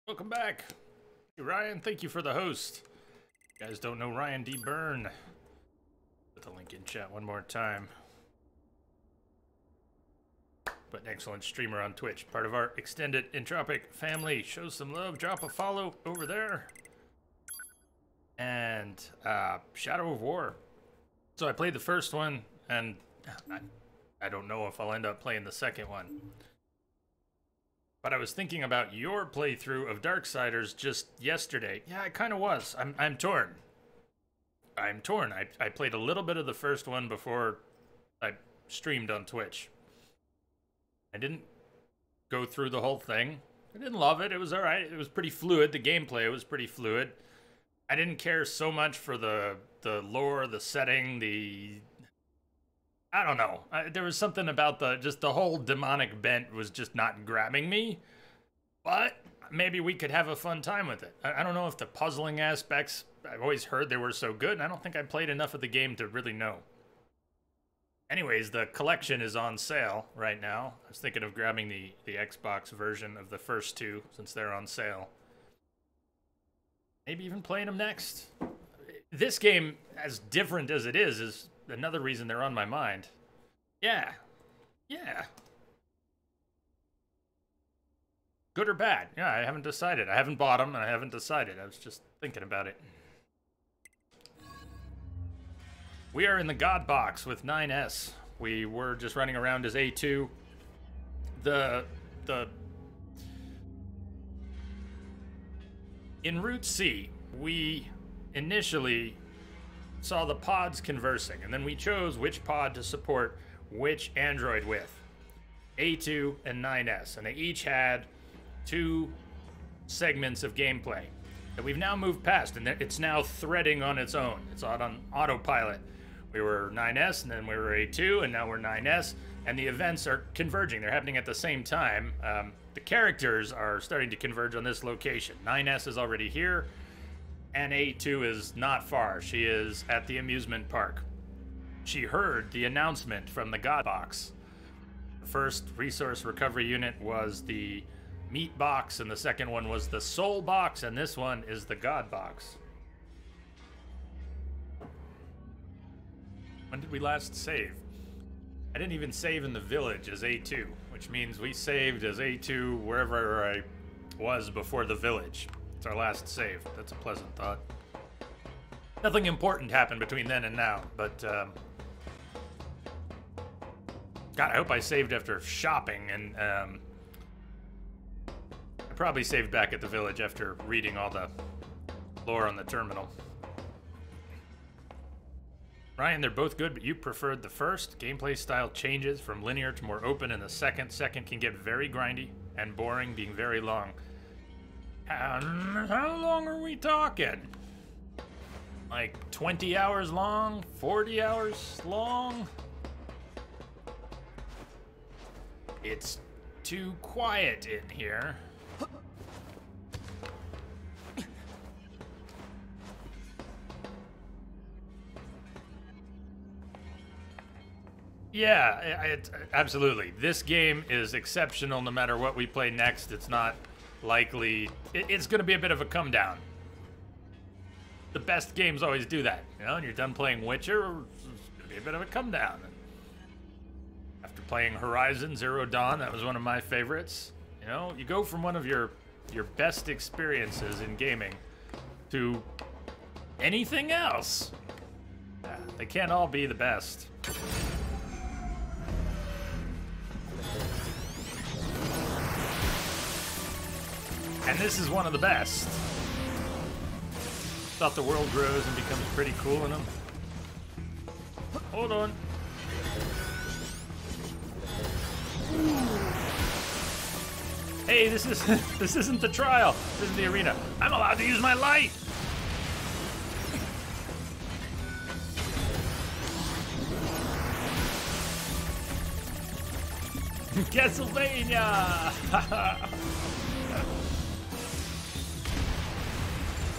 Welcome back. Hey, Ryan, thank you for the host. You guys don't know Ryan D. Byrne. Put the link in chat one more time. But an excellent streamer on Twitch. Part of our extended Entropic family. Show some love. Drop a follow over there. And Shadow of War. So I played the first one, and I don't know if I'll end up playing the second one. But I was thinking about your playthrough of Darksiders just yesterday. Yeah, I kind of was. I'm torn. I'm torn. I played a little bit of the first one before I streamed on Twitch. I didn't go through the whole thing. I didn't love it. It was alright. It was pretty fluid. The gameplay was pretty fluid. I didn't care so much for the lore, the setting, I don't know. There was something about the whole demonic bent was just not grabbing me. But maybe we could have a fun time with it. I don't know if the puzzling aspects, I've always heard they were so good, and I don't think I played enough of the game to really know. Anyways, the collection is on sale right now. I was thinking of grabbing the Xbox version of the first two, since they're on sale. Maybe even playing them next. This game, as different as it is another reason they're on my mind. Yeah. Good or bad? Yeah, I haven't decided. I haven't bought them, and I haven't decided. I was just thinking about it. We are in the God Box with 9S. We were just running around as A2. In Route C, we initially saw the pods conversing, and then we chose which pod to support which android with. A2 and 9S, and they each had 2 segments of gameplay that we've now moved past, and it's now threading on its own. It's on autopilot. We were 9S, and then we were A2, and now we're 9S, and the events are converging. They're happening at the same time. The characters are starting to converge on this location. 9S is already here, and A2 is not far. She is at the amusement park. She heard the announcement from the God Box. The first resource recovery unit was the Meat Box, and the second one was the Soul Box, and this one is the God Box. When did we last save? I didn't even save in the village as A2, which means we saved as A2 wherever I was before the village. It's our last save. That's a pleasant thought. Nothing important happened between then and now, but God, I hope I saved after shopping, and I probably saved back at the village after reading all the lore on the terminal. Ryan, they're both good, but you preferred the first. Gameplay style changes from linear to more open in the second. Second can get very grindy and boring, being very long. How long are we talking? Like 20 hours long? 40 hours long? It's too quiet in here. Yeah, absolutely. This game is exceptional no matter what we play next. It's not likely... It's going to be a bit of a come down. The best games always do that. You know, when you're done playing Witcher, it's going to be a bit of a come down. After playing Horizon Zero Dawn, that was one of my favorites. You know, you go from one of your best experiences in gaming to anything else. Yeah, they can't all be the best. And this is one of the best. Thought the world grows and becomes pretty cool in them. Hold on. Hey, this isn't the trial. This is the arena. I'm allowed to use my light. Castlevania!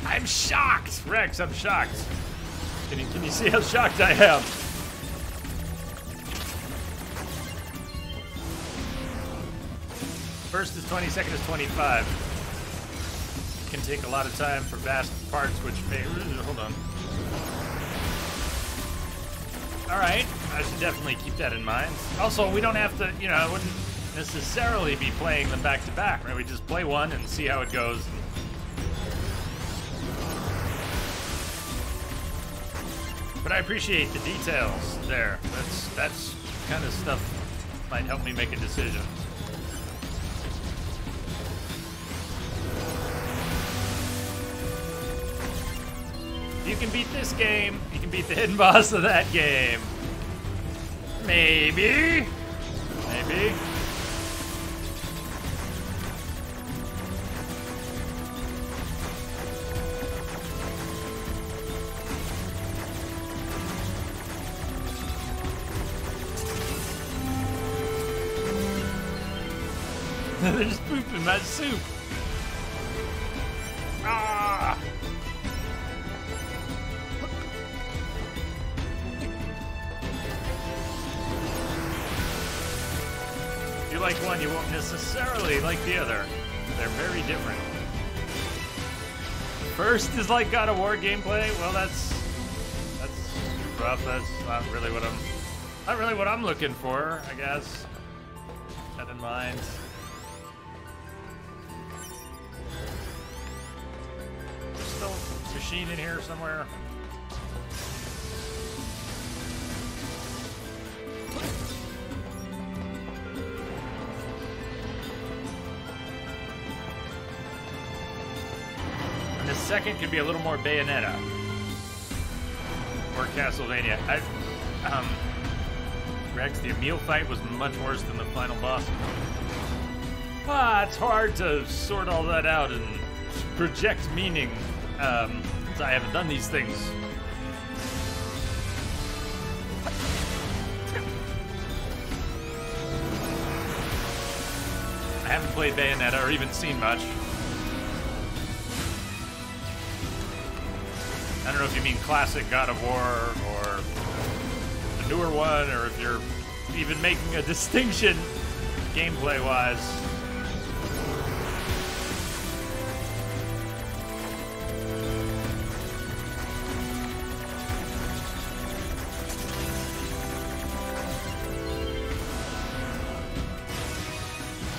I'm shocked! Rex, I'm shocked. Can you see how shocked I am? First is 20, second is 25. can take a lot of time for vast parts, which may... Hold on. Alright, I should definitely keep that in mind. Also, we don't have to, you know, I wouldn't necessarily be playing them back to back, right? We just play one and see how it goes. But I appreciate the details there. That's kind of stuff might help me make a decision. If you can beat this game, you can beat the hidden boss of that game. Maybe. Maybe. They're just pooping my soup. Ah! If you like one, you won't necessarily like the other. They're very different. First is like God of War gameplay. Well, that's rough. That's not really what I'm looking for, I guess. That in mind. Still a machine in here somewhere. And the second could be a little more Bayonetta or Castlevania. Rex, the Emil fight was much worse than the final boss. It's hard to sort all that out and project meaning, since I haven't done these things. I haven't played Bayonetta or even seen much. I don't know if you mean classic God of War or the newer one, or if you're even making a distinction gameplay-wise.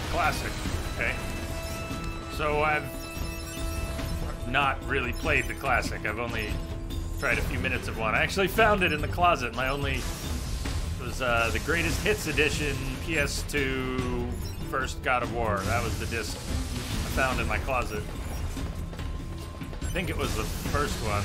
Classic, okay. So I've not really played the classic. I've only tried a few minutes of one. I actually found it in the closet. My only was the Greatest Hits Edition PS2 first God of War. That was the disc I found in my closet. I think it was the first one.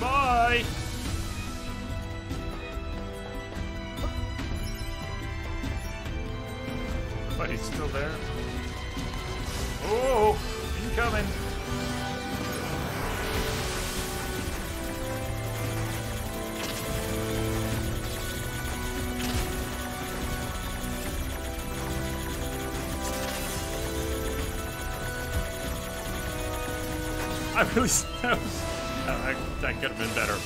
Bye-bye. But he's still there. Oh, incoming. I really, that could have been better.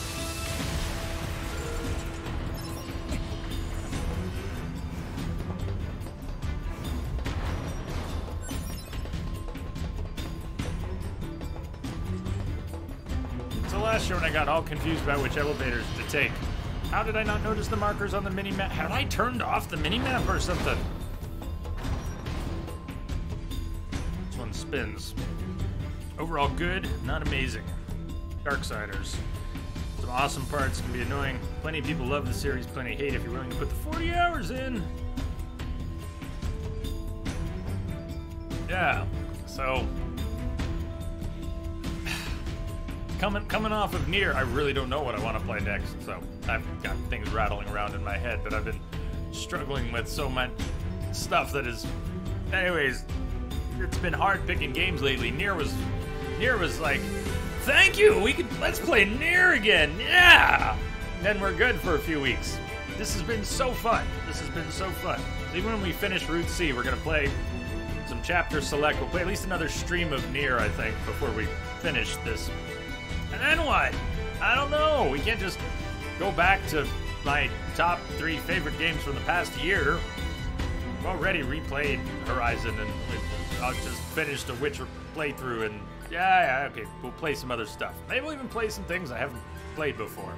So last year when I got all confused about which elevators to take, how did I not notice the markers on the mini-map? Had I turned off the mini-map or something? This one spins. Overall good, not amazing. Darksiders. Some awesome parts, can be annoying. Plenty of people love the series, plenty hate if you're willing to put the 40 hours in. Yeah, so coming off of NieR, I really don't know what I want to play next. So I've got things rattling around in my head that I've been struggling with so much stuff that is. Anyways, it's been hard picking games lately. NieR was like, thank you, let's play NieR again, yeah! And then we're good for a few weeks. This has been so fun. So even when we finish Route C, we're gonna play some chapter select. We'll play at least another stream of NieR, I think, before we finish this. And then what? I don't know. We can't just go back to my top 3 favorite games from the past year. I've already replayed Horizon, and I'll just finish the Witcher playthrough, and yeah, okay, we'll play some other stuff. Maybe we'll even play some things I haven't played before.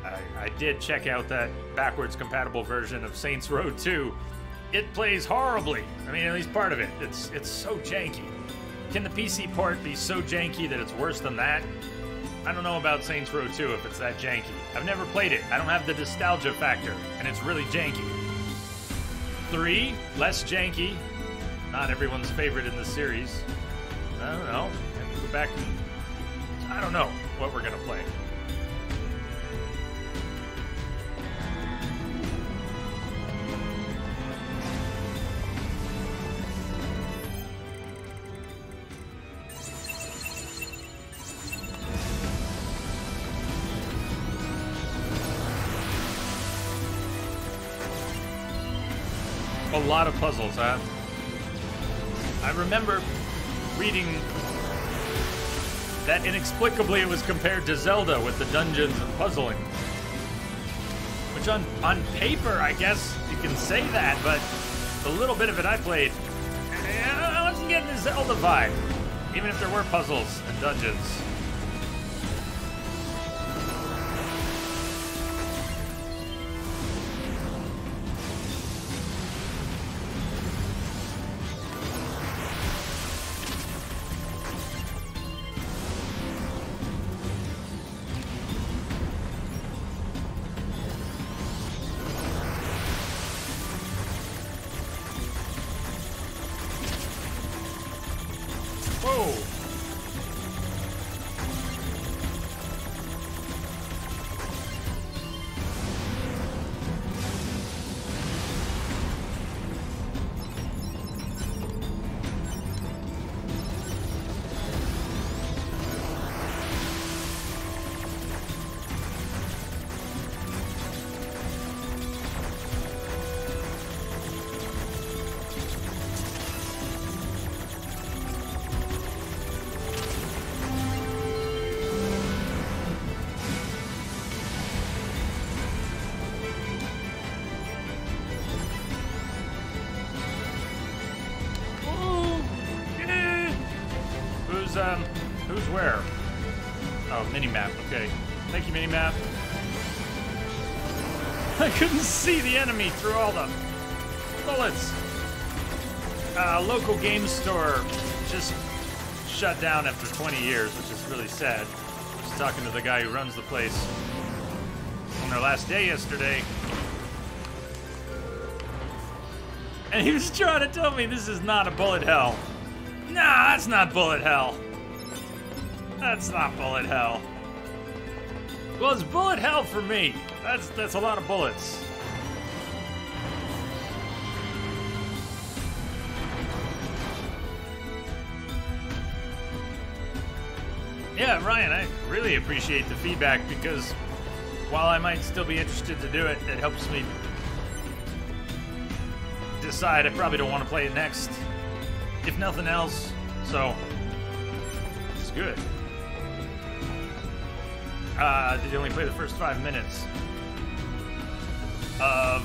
I did check out that backwards compatible version of Saints Row 2. It plays horribly. I mean, at least part of it. It's so janky. Can the PC port be so janky that it's worse than that? I don't know about Saints Row 2 if it's that janky. I've never played it. I don't have the nostalgia factor, and it's really janky. 3, less janky. Not everyone's favorite in the series. I don't know. Have to go back and... I don't know what we're gonna play. A lot of puzzles, huh? I remember reading that inexplicably it was compared to Zelda with the dungeons and puzzling. Which on paper, I guess you can say that, but the little bit of it I played, I wasn't getting the Zelda vibe, even if there were puzzles and dungeons. Whoa! Who's where? Oh, minimap, okay. Thank you, minimap. I couldn't see the enemy through all the bullets. Local game store just shut down after 20 years, which is really sad. I was talking to the guy who runs the place on their last day yesterday. And he was trying to tell me this is not a bullet hell. Nah, that's not bullet hell. That's not bullet hell. Well, it's bullet hell for me. That's a lot of bullets. Yeah, Ryan, I really appreciate the feedback because while I might still be interested to do it, it helps me decide I probably don't want to play it next, if nothing else. So it's good. Did you only play the first 5 minutes of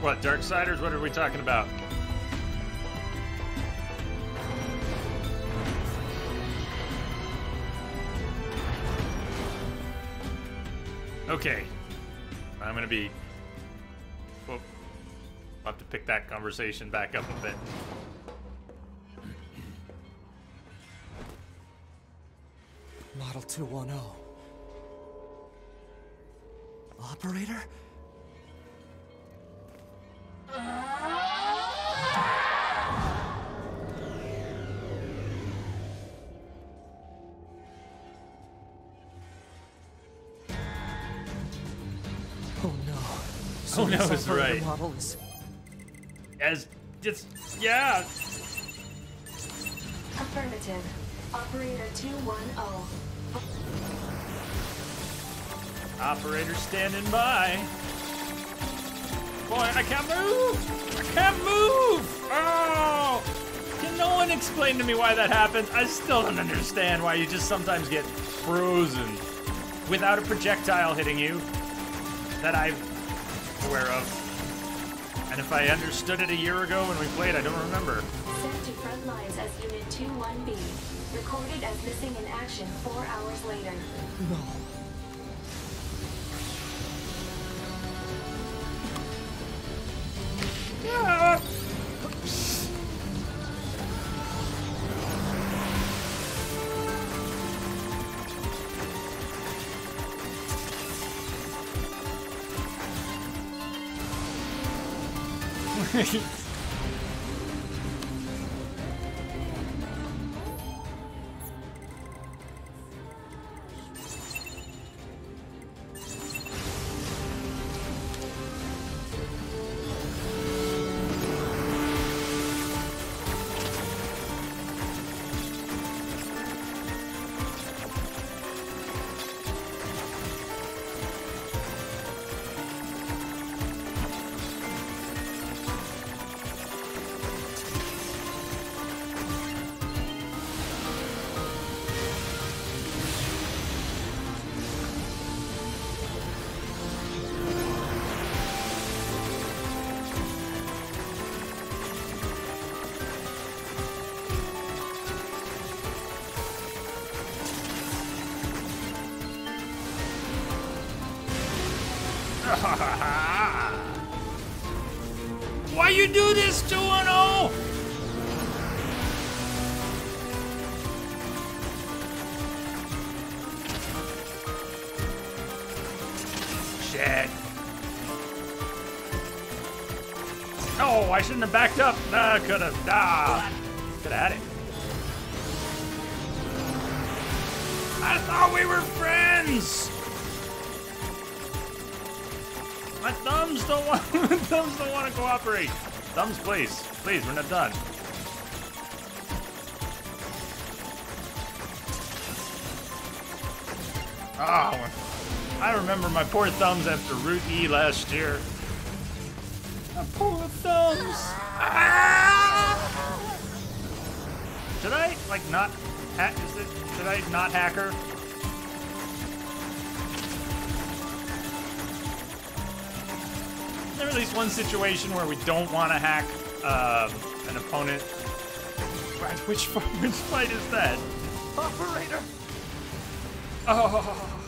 what? Darksiders? What are we talking about? Okay, I'm gonna be. Well, I'll have to pick that conversation back up a bit. Model 210. Operator? Oh no. So Oh no, this is operator right. model is... As just yeah. Affirmative. Operator 210. Operator standing by. Boy, I can't move! I can't move! Oh! Can no one explain to me why that happens? I still don't understand why you just sometimes get frozen without a projectile hitting you that I'm aware of. And if I understood it a year ago when we played, I don't remember. Sent to front lines as Unit 21B. Recorded as missing in action 4 hours later. No. Ah. Why you do this, 210? Shit. Oh, I shouldn't have backed up. Nah, could have. Could have had it. I thought we were friends. My thumbs don't want. My thumbs don't want to cooperate. Thumbs, please, please. We're not done. Oh, I remember my poor thumbs after Route E last year. My poor thumbs. Ah! Should I like not hack? Should I not hack her? Is there at least one situation where we don't want to hack an opponent? Right, which fight is that? Operator! Oh.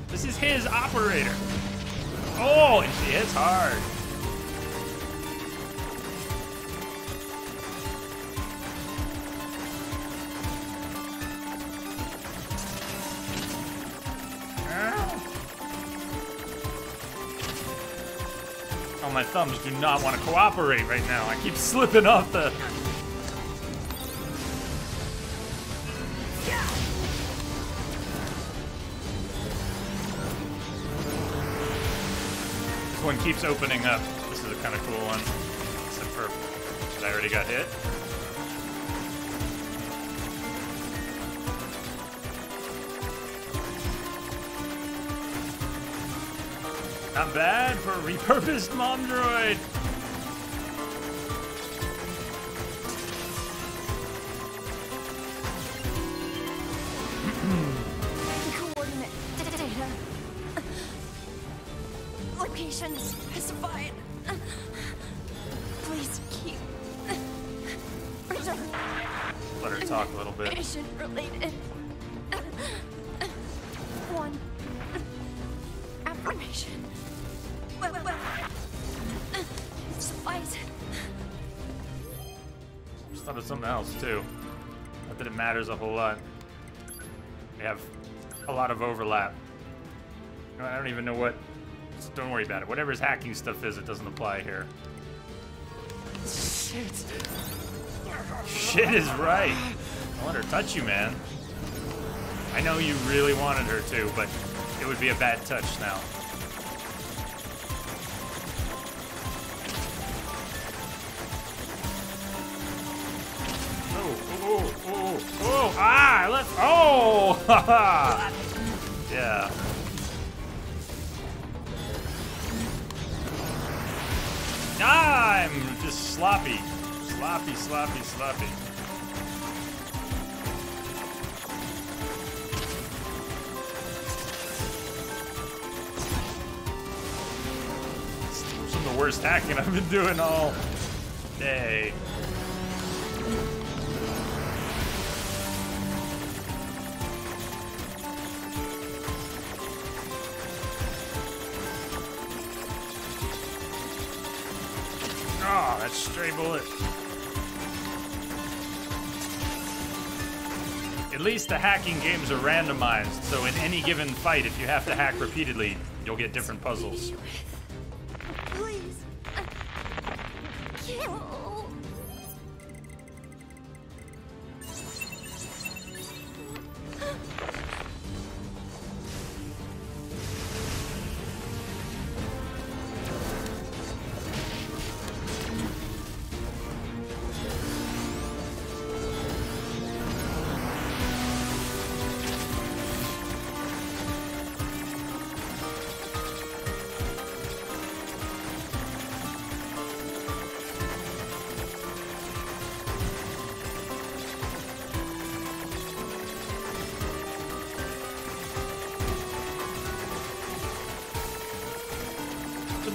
This is his operator. Oh, and she hits hard. Oh my thumbs do not want to cooperate right now. I keep slipping off the... This one keeps opening up. This is a kind of cool one. Except for that I already got hit. Not bad for a repurposed mom droid. Coordinate data. Location specified. Please keep. Let her talk a little bit. Patient related. One. Affirmation. Well. Suffice. Just thought of something else too. Not that it matters a whole lot. We have a lot of overlap. I don't even know what. Just don't worry about it. Whatever his hacking stuff is, it doesn't apply here. Shit. Shit is right. Don't let her touch you, man. I know you really wanted her to, but it would be a bad touch now. Oh, ah, let's, oh, haha. Yeah. Ah, I'm just sloppy. Sloppy. Some of the worst hacking I've been doing all day. Oh, that stray bullet. At least the hacking games are randomized, so in any given fight, if you have to hack repeatedly, you'll get different puzzles. Please. Kill.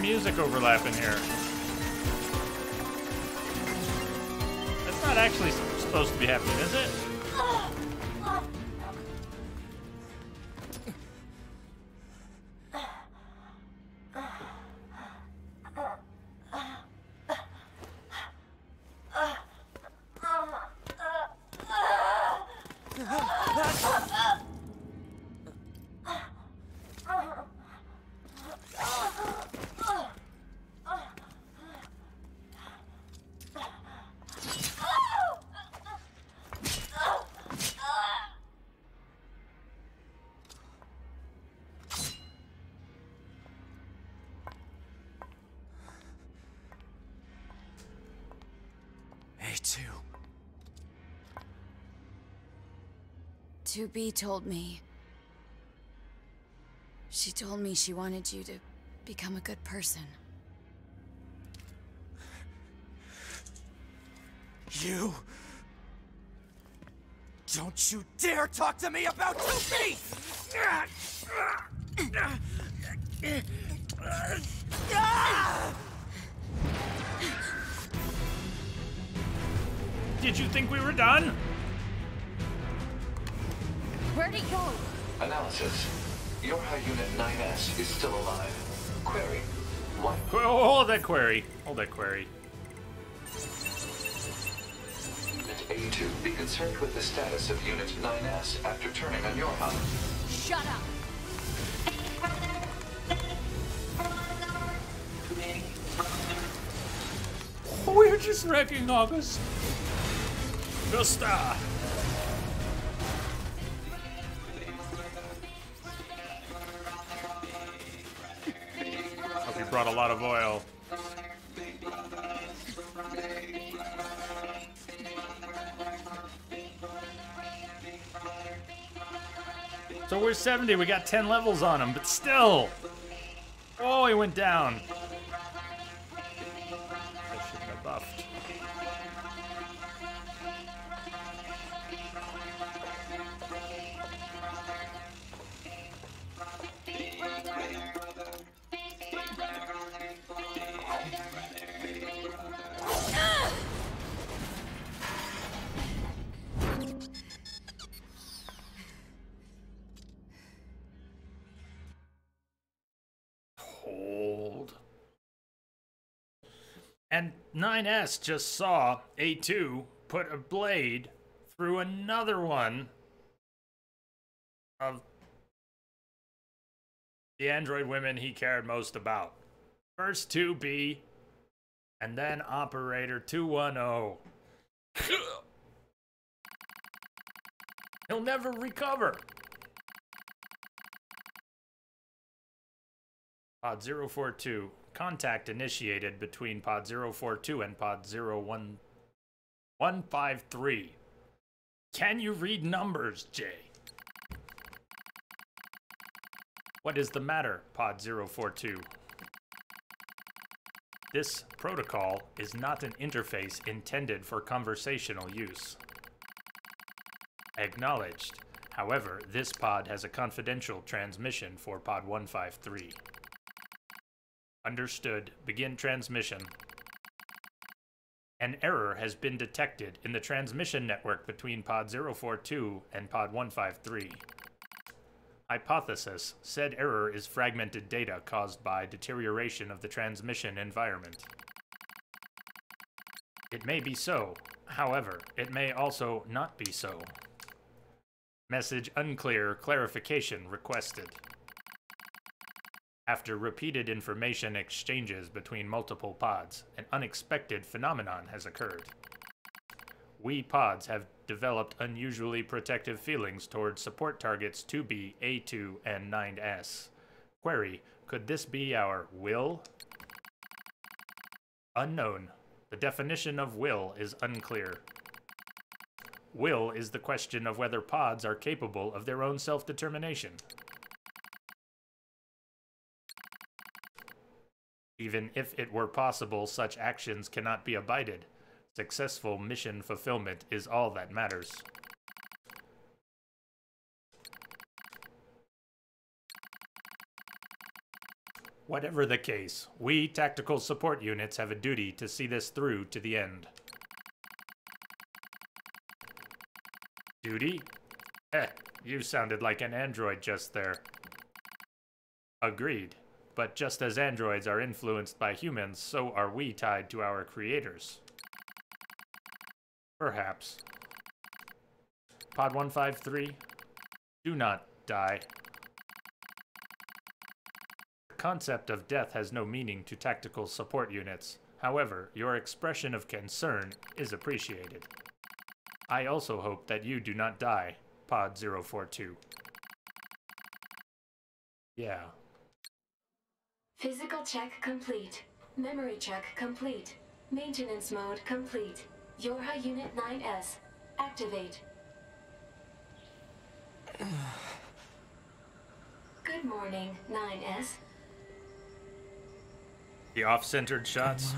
Music overlap in here. That's not actually supposed to be happening, is it? A2. 2B told me. She told me she wanted you to become a good person. You... Don't you dare talk to me about 2B! Did you think we were done? Where'd he go? Analysis. Your high unit 9S is still alive. Query. What? Hold that query. Hold that query. Unit A2, be concerned with the status of Unit 9S after turning on your hub. Shut up! just wrecking August. Just Hope you brought a lot of oil. So we're 70, we got 10 levels on him, but still. Oh, he went down. I shouldn't have buffed. Hold. And 9S just saw A2 put a blade through another one of the android women he cared most about. First 2B, and then Operator 210. He'll never recover. Pod 042. Contact initiated between Pod 042 and Pod 153. Can you read numbers, Jay? What is the matter, Pod 042? This protocol is not an interface intended for conversational use. Acknowledged. However, this pod has a confidential transmission for Pod 153. Understood. Begin transmission. An error has been detected in the transmission network between Pod 042 and Pod 153. Hypothesis. Said error is fragmented data caused by deterioration of the transmission environment. It may be so. However, it may also not be so. Message unclear. Clarification requested. After repeated information exchanges between multiple pods, an unexpected phenomenon has occurred. We pods have developed unusually protective feelings towards support targets 2B, A2, and 9S. Query, could this be our will? Unknown. The definition of will is unclear. Will is the question of whether pods are capable of their own self-determination. Even if it were possible, such actions cannot be abided. Successful mission fulfillment is all that matters. Whatever the case, we tactical support units have a duty to see this through to the end. Duty? You sounded like an android just there. Agreed. But just as androids are influenced by humans, so are we tied to our creators. Perhaps. Pod 153, do not die. The concept of death has no meaning to tactical support units. However, your expression of concern is appreciated. I also hope that you do not die, Pod 042. Yeah. Physical check complete. Memory check complete. Maintenance mode complete. Yorha Unit 9S. Activate. Good morning, 9S. The off-centered shots?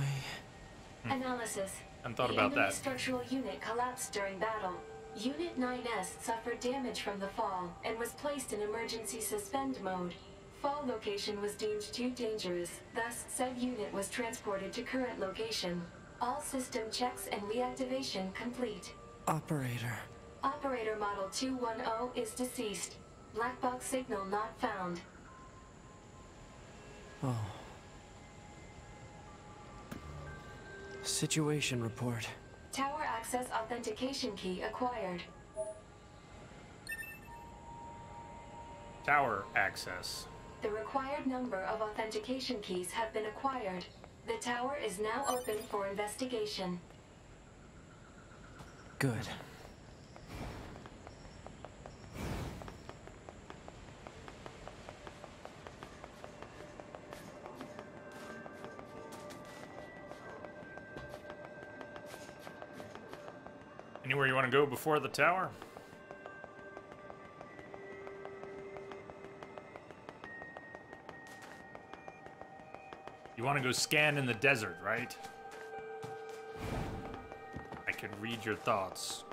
Analysis. Hadn't thought The about enemy that. structural unit collapsed during battle. Unit 9S suffered damage from the fall and was placed in emergency suspend mode. Fall location was deemed too dangerous, thus said unit was transported to current location. All system checks and reactivation complete. Operator. Operator Model 210 is deceased. Black box signal not found. Oh. Situation report. Tower access authentication key acquired. Tower access. The required number of authentication keys have been acquired. The tower is now open for investigation. Good. Anywhere you want to go before the tower? You want to go scan in the desert, right? I can read your thoughts.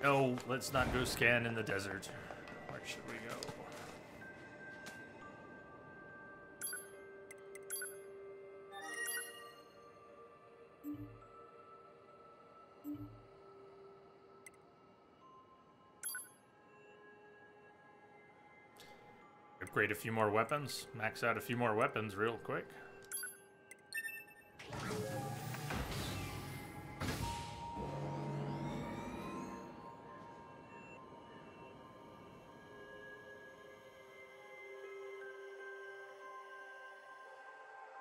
No, let's not go scan in the desert. Where should we go? Upgrade a few more weapons. Max out a few more weapons real quick.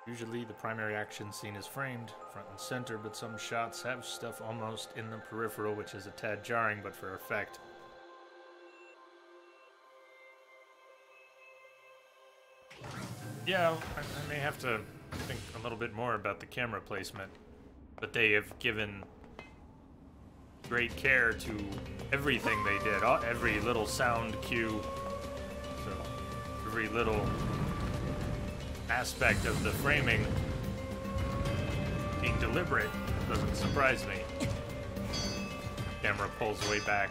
Usually the primary action scene is framed front and center, but some shots have stuff almost in the peripheral, which is a tad jarring, but for effect. Yeah, I may have to think a little bit more about the camera placement, but they have given great care to everything they did, every little sound cue, so every little aspect of the framing being deliberate doesn't surprise me. Camera pulls way back.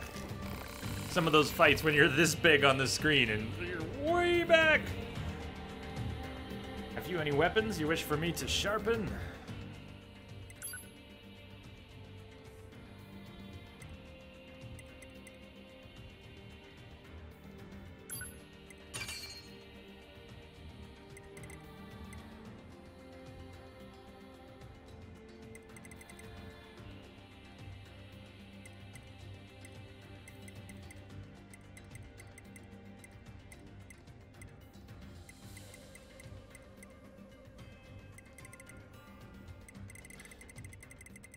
Some of those fights when you're this big on the screen and you're way back. Have you any weapons you wish for me to sharpen?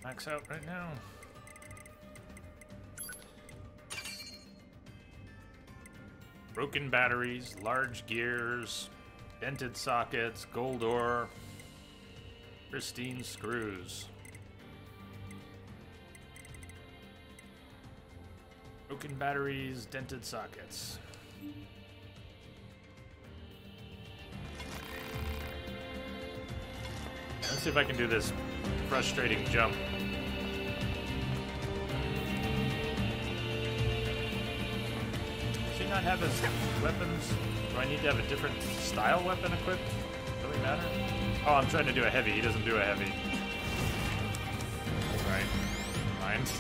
Max out right now. Broken batteries, large gears, dented sockets, gold ore, pristine screws. Broken batteries, dented sockets. Let's see if I can do this frustrating jump. Does he not have his weapons? Do I need to have a different style weapon equipped? Really matter? Oh, I'm trying to do a heavy. He doesn't do a heavy. Right. Mind.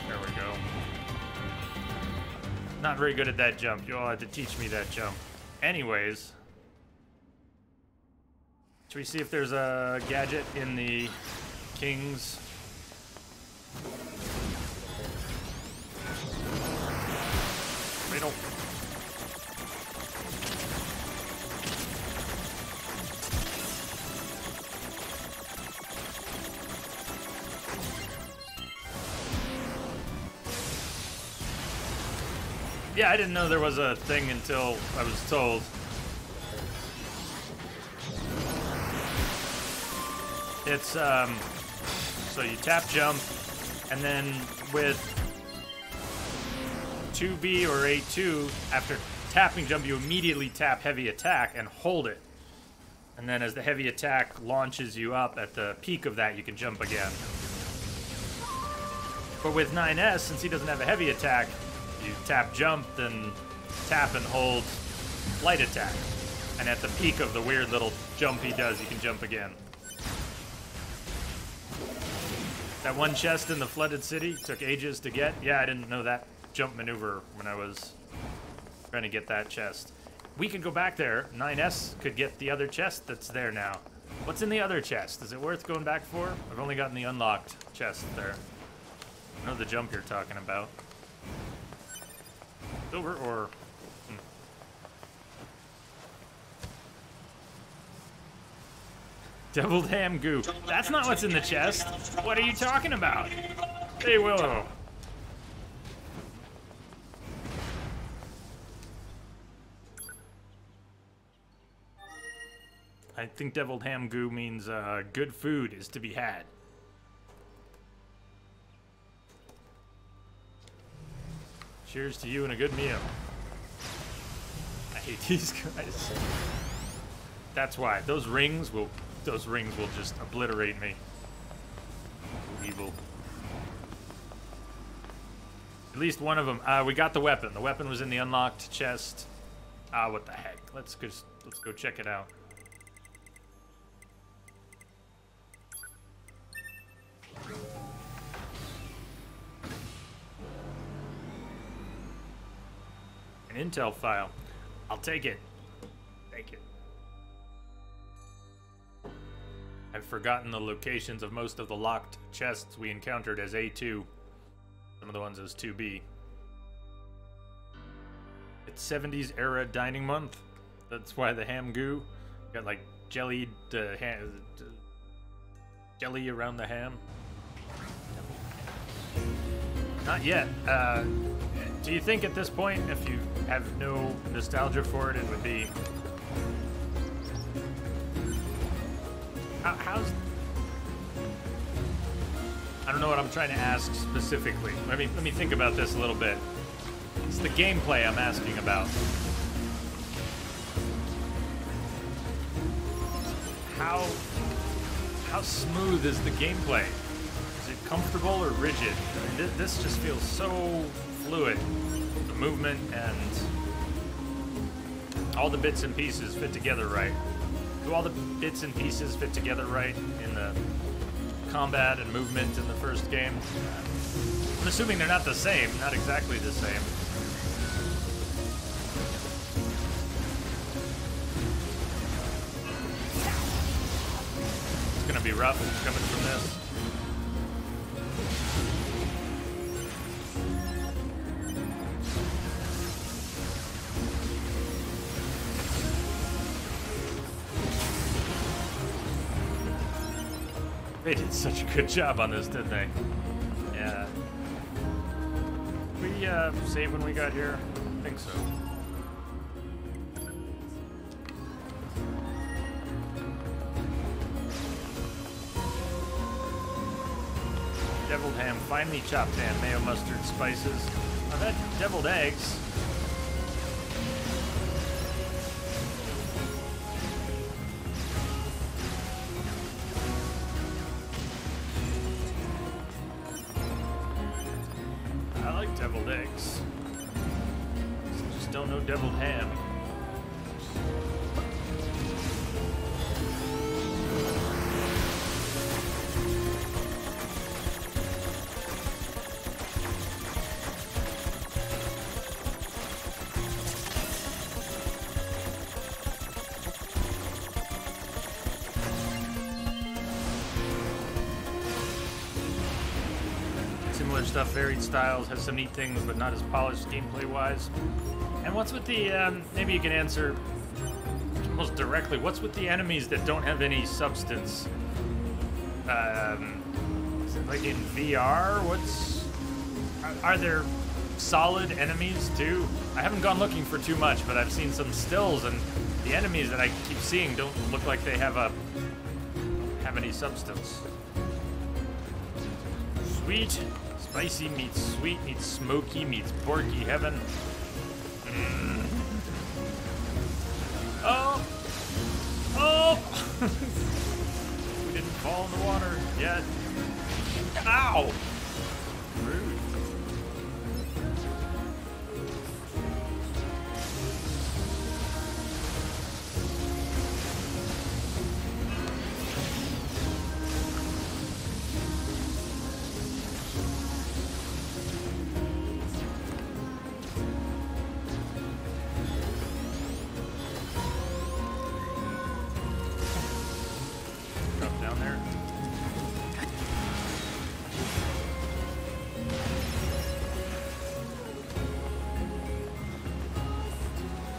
There we go. Not very good at that jump. You'll have to teach me that jump. Anyways, should we see if there's a gadget in the King's riddle? Yeah, I didn't know there was a thing until I was told. It's, so you tap jump, and then with 2B or A2, after tapping jump, you immediately tap heavy attack and hold it. And then as the heavy attack launches you up at the peak of that, you can jump again. But with 9S, since he doesn't have a heavy attack, you tap jump, then tap and hold light attack. And at the peak of the weird little jump he does, you can jump again. That one chest in the flooded city took ages to get. Yeah, I didn't know that jump maneuver when I was trying to get that chest. We could go back there. 9S could get the other chest that's there now. What's in the other chest? Is it worth going back for? I've only gotten the unlocked chest there. I know the jump you're talking about. Silver or... Deviled ham goo. That's not what's in the chest. What are you talking about? Hey, Willow. I think deviled ham goo means good food is to be had. Cheers to you and a good meal. I hate these guys. That's why. Those rings will just obliterate me. Evil. At least one of them. We got the weapon. The weapon was in the unlocked chest. What the heck? Let's go check it out. An intel file. I'll take it. Thank you. I've forgotten the locations of most of the locked chests we encountered as A2. Some of the ones as 2B. It's 70s era dining month. That's why the ham goo got like jellied jelly around the ham. Not yet. Do you think at this point, if you have no nostalgia for it, it would be... How's... I don't know what I'm trying to ask specifically. Let me think about this a little bit. It's the gameplay I'm asking about. How smooth is the gameplay? Is it comfortable or rigid? I mean, this just feels so fluid. The movement and all the bits and pieces fit together right. Do all the bits and pieces fit together right in the combat and movement in the first game? I'm assuming they're not the same, not exactly the same. It's gonna be rough coming from this. They did such a good job on this, didn't they? Yeah. We saved when we got here? I think so. Deviled ham, finely chopped ham, mayo, mustard, spices. I've had deviled eggs. Deviled eggs. Just don't know deviled ham. Stuff, varied styles, has some neat things, but not as polished gameplay-wise. And what's with the, maybe you can answer most directly, what's with the enemies that don't have any substance? Is it like in VR? Are there solid enemies too? I haven't gone looking for too much, but I've seen some stills, and the enemies that I keep seeing don't look like they have any substance. Sweet. Spicy meets sweet meets smoky meets porky heaven. Oh! Oh! We didn't fall in the water yet. Ow! Rude.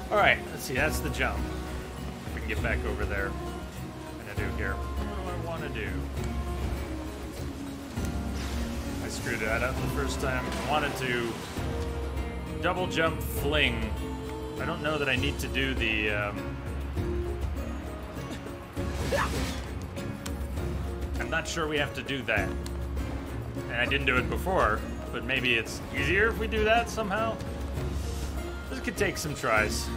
Alright, let's see, that's the jump. We can get back over there. What am I gonna do here? do? I screwed that up the first time. I wanted to double jump fling. I don't know that I need to do the I'm not sure we have to do that. And I didn't do it before, but maybe it's easier if we do that somehow. This could take some tries.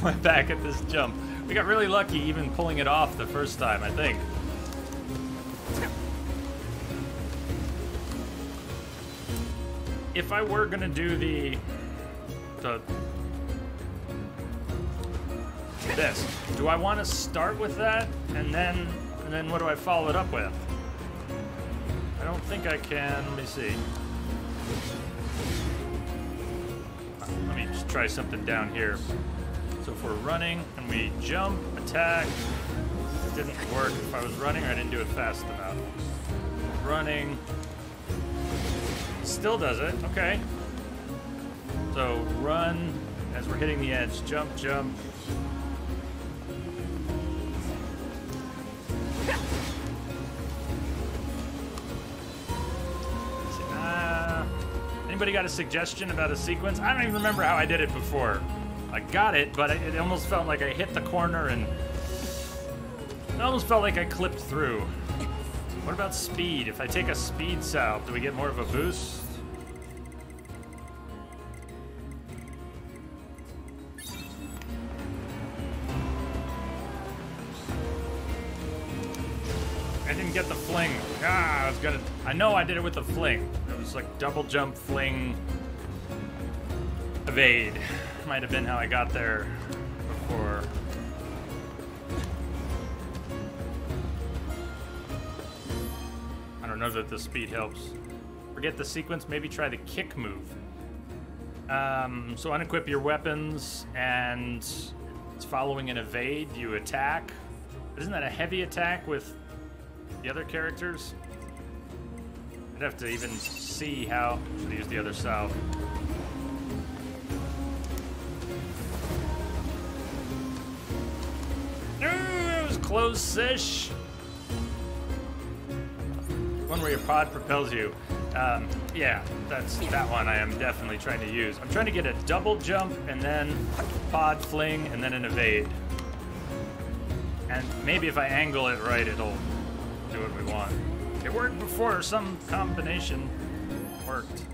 Went back at this jump. We got really lucky even pulling it off the first time, I think. If I were gonna do this, do I want to start with that and then what do I follow it up with? I don't think I can. Let me see. Let me just try something down here. So if we're running and we jump, attack, it didn't work if I was running or I didn't do it fast enough. Running, still does it, okay. So run as we're hitting the edge, jump, jump. Anybody got a suggestion about a sequence? I don't even remember how I did it before. I got it, but it almost felt like I hit the corner and it almost felt like I clipped through. What about speed? If I take a speed salve, do we get more of a boost? I didn't get the fling. I know I did it with the fling. It was like double jump, fling, evade. Might have been how I got there before. I don't know that the speed helps. Forget the sequence, maybe try the kick move. So unequip your weapons and it's following an evade, you attack. Isn't that a heavy attack with the other characters? I'd have to even see how to use the other salve. It was close-ish. One where your pod propels you. Yeah, that's that one I am definitely trying to use. I'm trying to get a double jump and then pod fling and then an evade. And maybe if I angle it right, it'll do what we want. It worked before, some combination worked.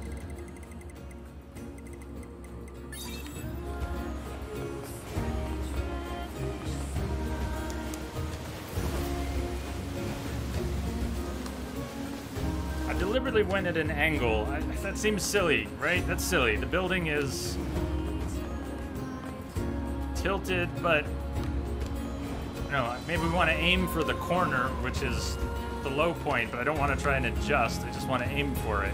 I deliberately went at an angle. That seems silly, right? That's silly. The building is tilted, but no, maybe we want to aim for the corner, which is the low point, but I don't want to try and adjust. I just want to aim for it.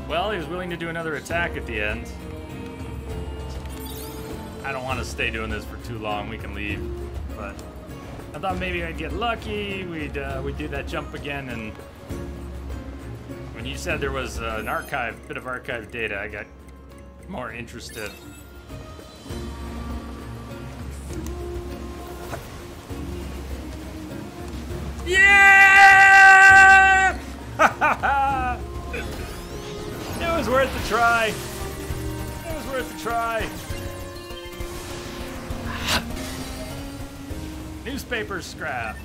Well, he was willing to do another attack at the end. I don't want to stay doing this for too long. We can leave, but I thought maybe I'd get lucky. We'd do that jump again, and when you said there was an bit of archive data, I got more interested. Yeah! It was worth a try. It was worth a try. Newspaper scrap.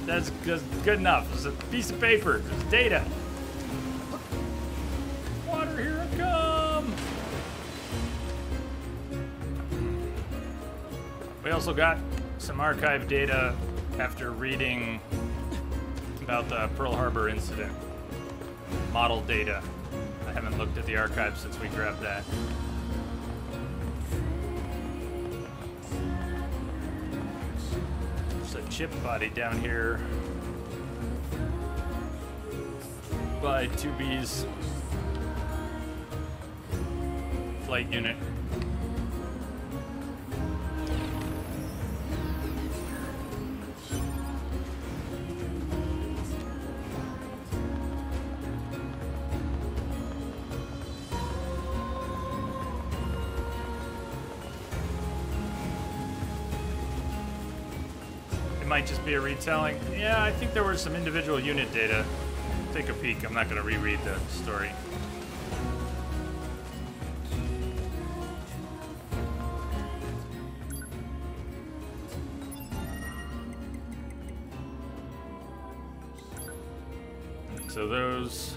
That's good enough. It's a piece of paper. It's data. Water, here it come. We also got some archive data after reading about the Pearl Harbor incident. Model data. I haven't looked at the archive since we grabbed that. chip body down here by 2B's flight unit. Might just be a retelling. Yeah, I think there were some individual unit data. Take a peek. I'm not going to reread the story. So those...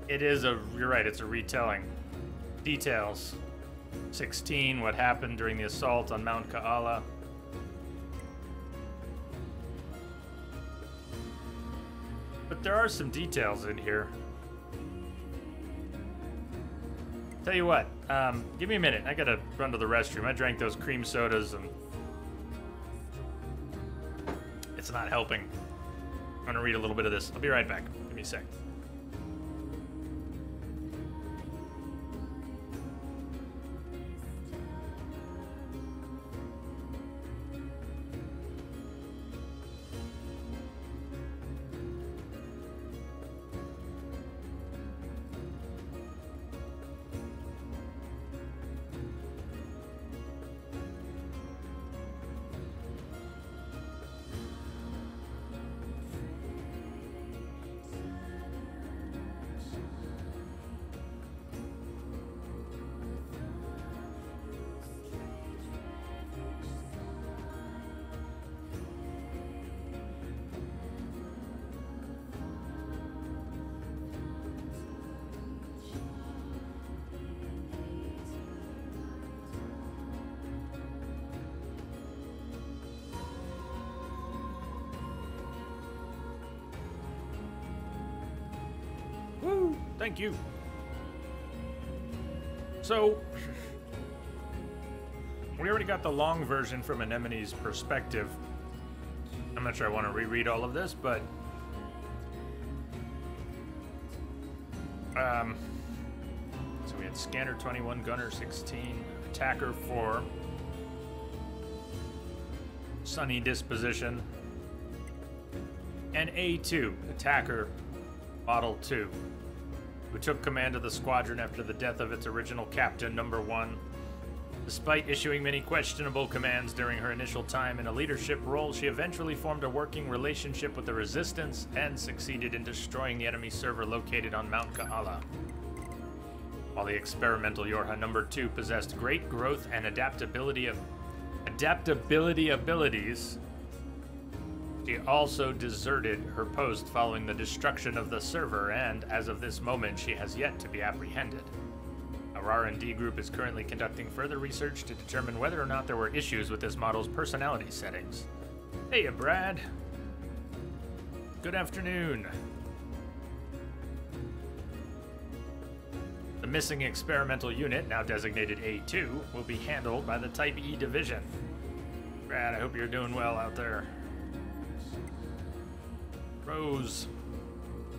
It is a... You're right, it's a retelling. Details. 16, what happened during the assault on Mount Kaala. But there are some details in here. Tell you what, give me a minute. I gotta run to the restroom. I drank those cream sodas and it's not helping. I'm gonna read a little bit of this. I'll be right back. Give me a sec. Woo! Thank you. So, we already got the long version from Anemone's perspective. I'm not sure I want to reread all of this, but so we had Scanner 21, Gunner 16, Attacker 4, Sunny Disposition, and A2, Attacker Model 2, who took command of the squadron after the death of its original captain, Number 1. Despite issuing many questionable commands during her initial time in a leadership role, she eventually formed a working relationship with the Resistance and succeeded in destroying the enemy server located on Mount Kaala. While the experimental Yorha Number 2 possessed great growth and adaptability abilities, she also deserted her post following the destruction of the server, and as of this moment, she has yet to be apprehended. Our R&D group is currently conducting further research to determine whether or not there were issues with this model's personality settings. Hey, Brad. Good afternoon. The missing experimental unit, now designated A2, will be handled by the Type E division. Brad, I hope you're doing well out there. Rose,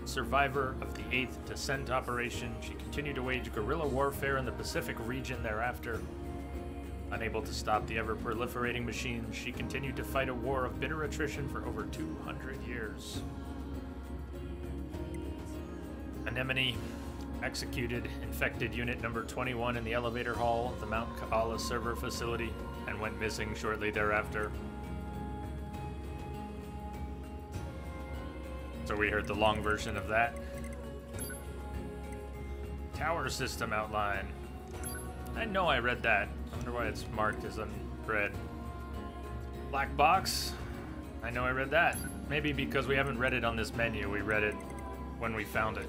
survivor of the 8th Descent operation, she continued to wage guerrilla warfare in the Pacific region thereafter. Unable to stop the ever-proliferating machines, she continued to fight a war of bitter attrition for over 200 years. Anemone executed infected unit number 21 in the elevator hall of the Mount Kaala server facility and went missing shortly thereafter. So we heard the long version of that. Tower system outline. I know I read that. I wonder why it's marked as unread. Black box. I know I read that. Maybe because we haven't read it on this menu. We read it when we found it.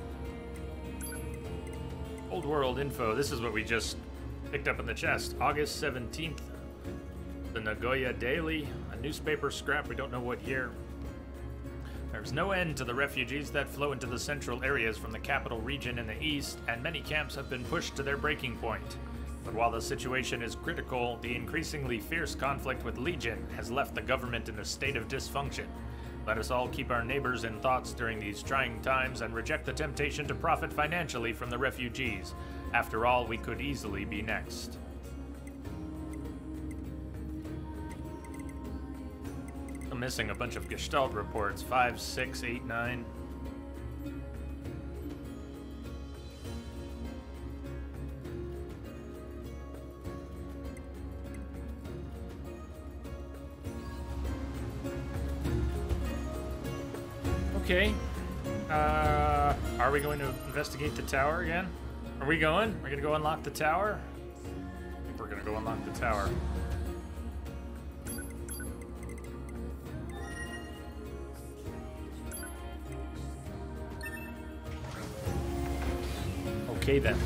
Old World info. This is what we just picked up in the chest. August 17th. The Nagoya Daily. A newspaper scrap. We don't know what year. There's no end to the refugees that flow into the central areas from the capital region in the east, and many camps have been pushed to their breaking point. But while the situation is critical, the increasingly fierce conflict with Legion has left the government in a state of dysfunction. Let us all keep our neighbors in thoughts during these trying times and reject the temptation to profit financially from the refugees. After all, we could easily be next. I'm missing a bunch of Gestalt reports. 5, 6, 8, 9. Okay. Are we going to investigate the tower again? Are we going? We're gonna go unlock the tower? I think we're gonna go unlock the tower. Okay then.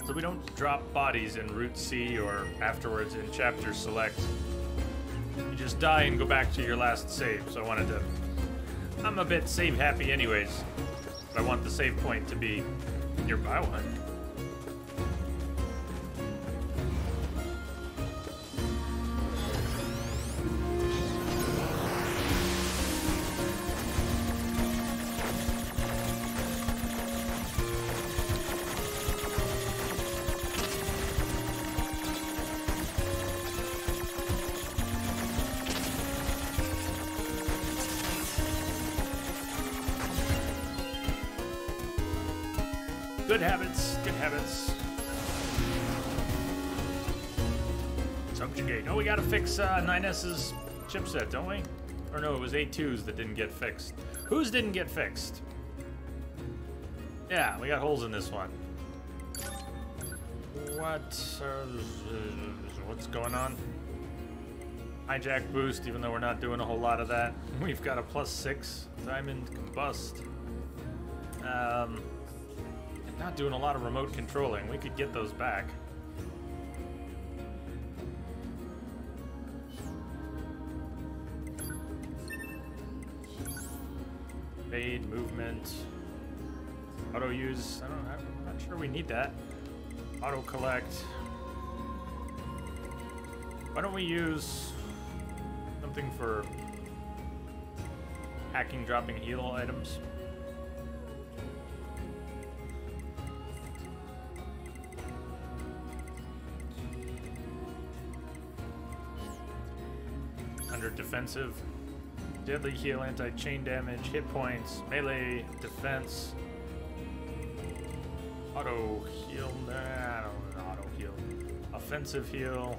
So we don't drop bodies in Route C or afterwards in Chapter Select. You just die and go back to your last save. So I wanted to... I'm a bit save happy anyways. But I want the save point to be nearby one. Good habits, good habits. Subjugate. Oh, we gotta fix 9S's chipset, don't we? Or no, it was A2's that didn't get fixed. Whose didn't get fixed? Yeah, we got holes in this one. What's going on? Hijack boost, even though we're not doing a whole lot of that. We've got a +6. Diamond combust. Not doing a lot of remote controlling. We could get those back. Fade, movement, auto use. I'm not sure we need that. Auto collect. Why don't we use something for hacking, dropping heal items? Defensive, deadly heal, anti-chain damage, hit points, melee, defense, auto heal, I don't know, auto heal, offensive heal,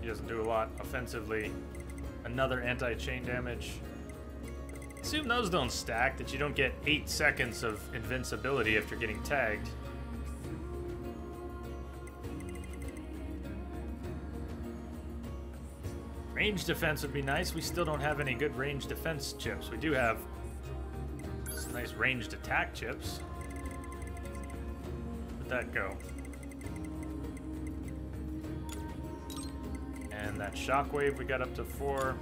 he doesn't do a lot offensively, another anti-chain damage. Assume those don't stack, that you don't get 8 seconds of invincibility after getting tagged. Range defense would be nice. We still don't have any good range defense chips. We do have some nice ranged attack chips. Where'd that go? And that shockwave, we got up to 4.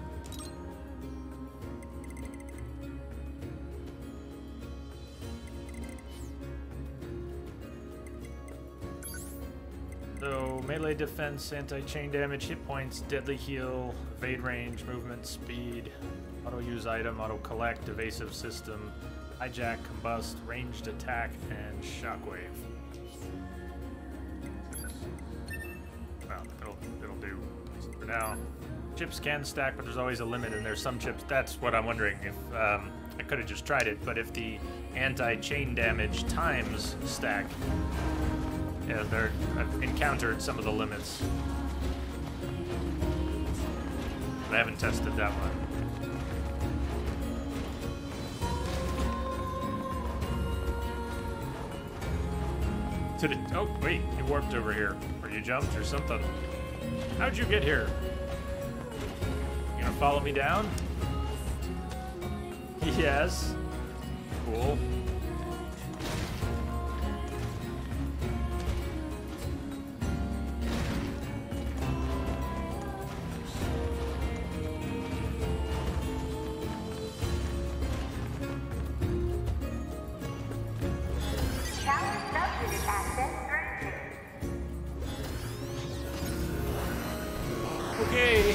So, melee defense, anti-chain damage, hit points, deadly heal, evade range, movement, speed, auto-use item, auto-collect, evasive system, hijack, combust, ranged attack, and shockwave. Well, it'll do for now. Chips can stack, but there's always a limit, and there's some chips. That's what I'm wondering if I could have just tried it, but if the anti-chain damage times stack. Yeah, I've encountered some of the limits. But I haven't tested that one. Did it? Oh, wait, you warped over here. Or you jumped or something. How'd you get here? You gonna follow me down? Yes. Cool. Okay.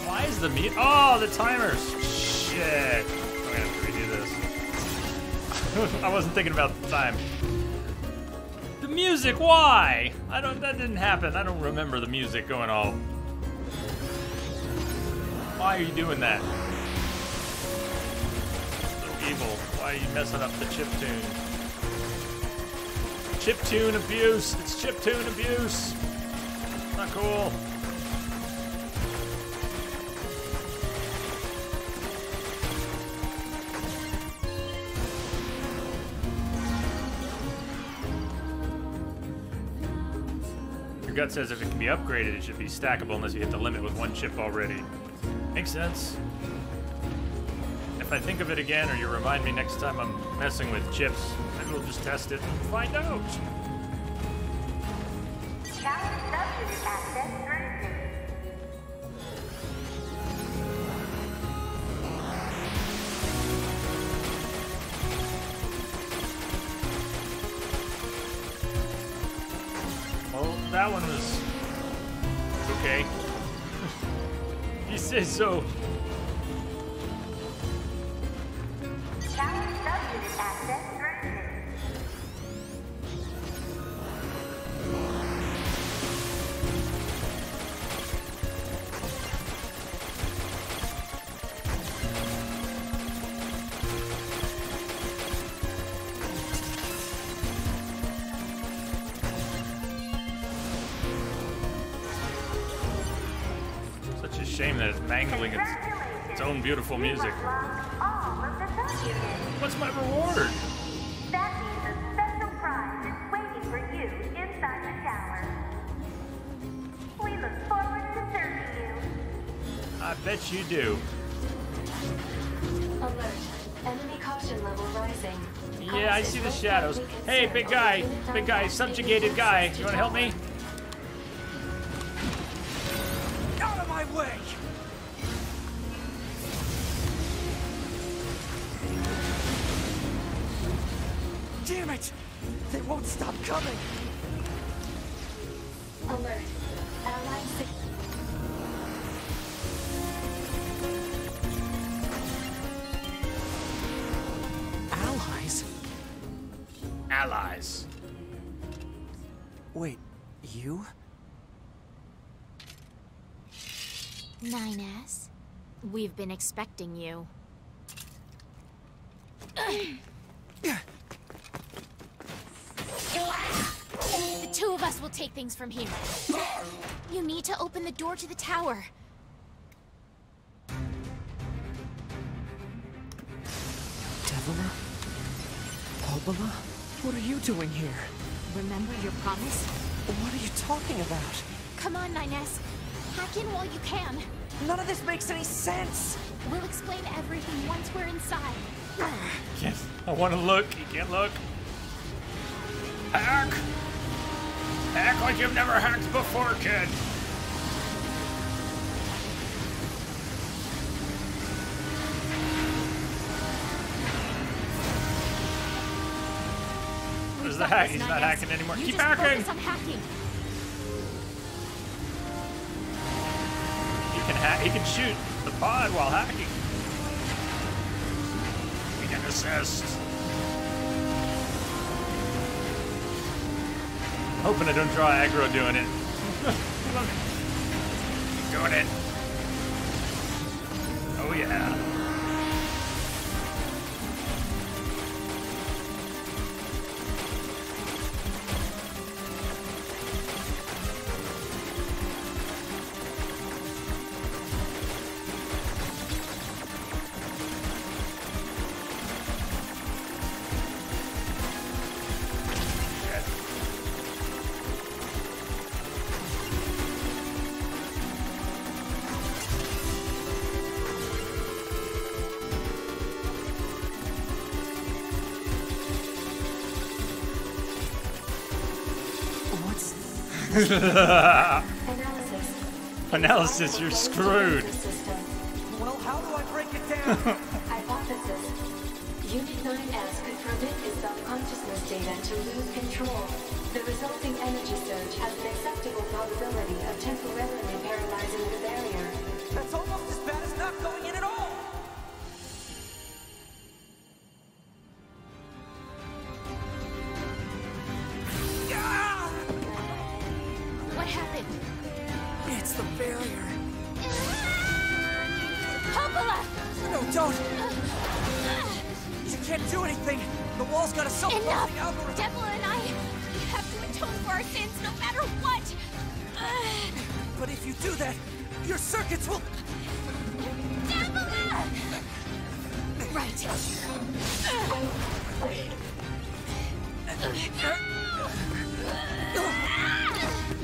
Why is the oh, the timers. Shit. I'm gonna have to redo this. I wasn't thinking about the time. The music, why? That didn't happen. I don't remember the music going all. Why are you doing that? So evil. Why are you messing up the chiptune? Chiptune abuse. It's chiptune abuse. Not cool. Your gut says if it can be upgraded, it should be stackable unless you hit the limit with one chip already. Makes sense. If I think of it again, or you remind me next time I'm messing with chips, maybe we'll just test it and find out. That one was okay. You say so. Shame that it's mangling its own beautiful music. What's my reward? That means a special prize is waiting for you inside the tower. We look forward to serving you. I bet you do. Alert. Enemy caution level rising. Yeah, I see the shadows. Hey, big guy, subjugated guy. You wanna help me? Out of my way! Damn it! They won't stop coming! Alert. Allied Allies? Allies. Wait, you? 9S, we've been expecting you. The two of us will take things from here. You need to open the door to the tower. Devila? Obala? What are you doing here? Remember your promise? What are you talking about? Come on, 9S. Hack in while you can. None of this makes any sense! We'll explain everything once we're inside. Can't. I want to look. You can't look. Hack! Hack like you've never hacked before, kid. Where's the hack? He's not hacking anymore. You Keep just hacking! focus on hacking. He can shoot the pod while hacking. He can assist. Hoping I don't draw aggro doing it. Doing it. Oh yeah. Analysis, you're screwed. Well, how do I break it down? Hypothesis. Unit 9S could permit its subconsciousness data to lose control. The resulting energy surge has an acceptable probability of temporarily paralyzing the barrier. That's almost as bad as not going in at all. What happened? It's the barrier. Popola! No, don't. You can't do anything. The wall's got a self-closing Enough! algorithm. Devil and I have to atone for our sins no matter what! But if you do that, your circuits will... Devil! Right.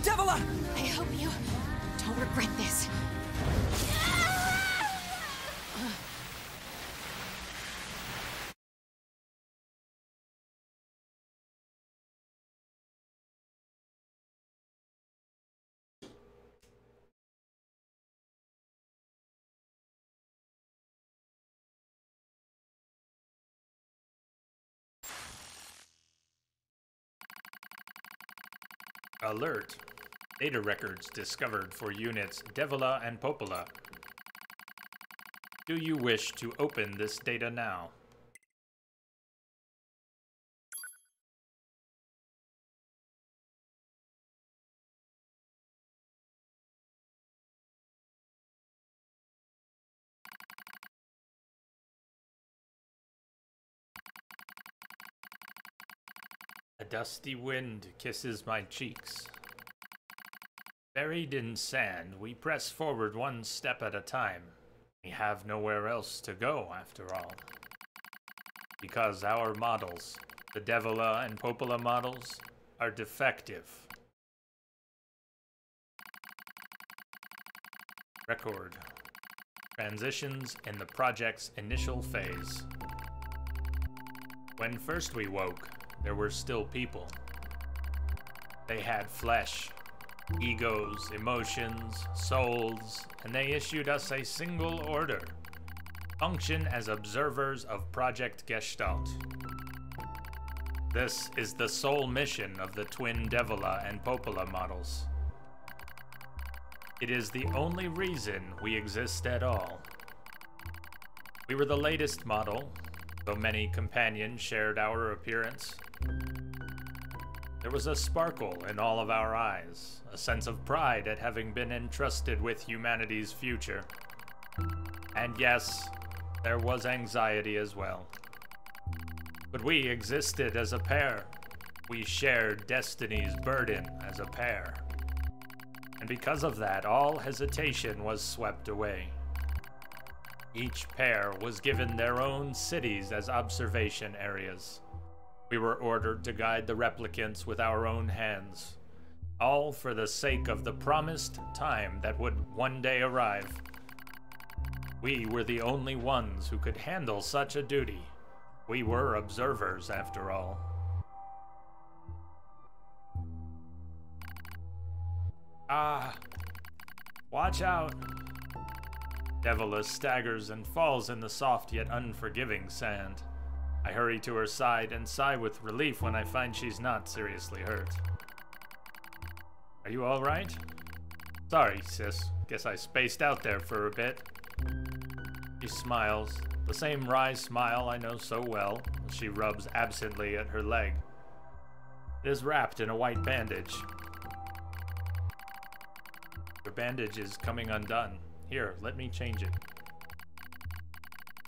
Devila! I hope you don't regret this. Alert. Data records discovered for units Devila and Popola. Do you wish to open this data now? A dusty wind kisses my cheeks. Buried in sand, we press forward one step at a time. We have nowhere else to go, after all. Because our models, the Devila and Popola models, are defective. Record. Transitions in the project's initial phase. When first we woke, there were still people. They had flesh, egos, emotions, souls, and they issued us a single order. Function as observers of Project Gestalt. This is the sole mission of the twin Devila and Popola models. It is the only reason we exist at all. We were the latest model, though many companions shared our appearance. There was a sparkle in all of our eyes, a sense of pride at having been entrusted with humanity's future. And yes, there was anxiety as well. But we existed as a pair. We shared destiny's burden as a pair. And because of that, all hesitation was swept away. Each pair was given their own cities as observation areas. We were ordered to guide the replicants with our own hands, all for the sake of the promised time that would one day arrive. We were the only ones who could handle such a duty. We were observers, after all. Ah, watch out. Devila staggers and falls in the soft yet unforgiving sand. I hurry to her side and sigh with relief when I find she's not seriously hurt. Are you all right? Sorry, sis. Guess I spaced out there for a bit. She smiles, the same wry smile I know so well, as she rubs absently at her leg. It is wrapped in a white bandage. Your bandage is coming undone. Here, let me change it.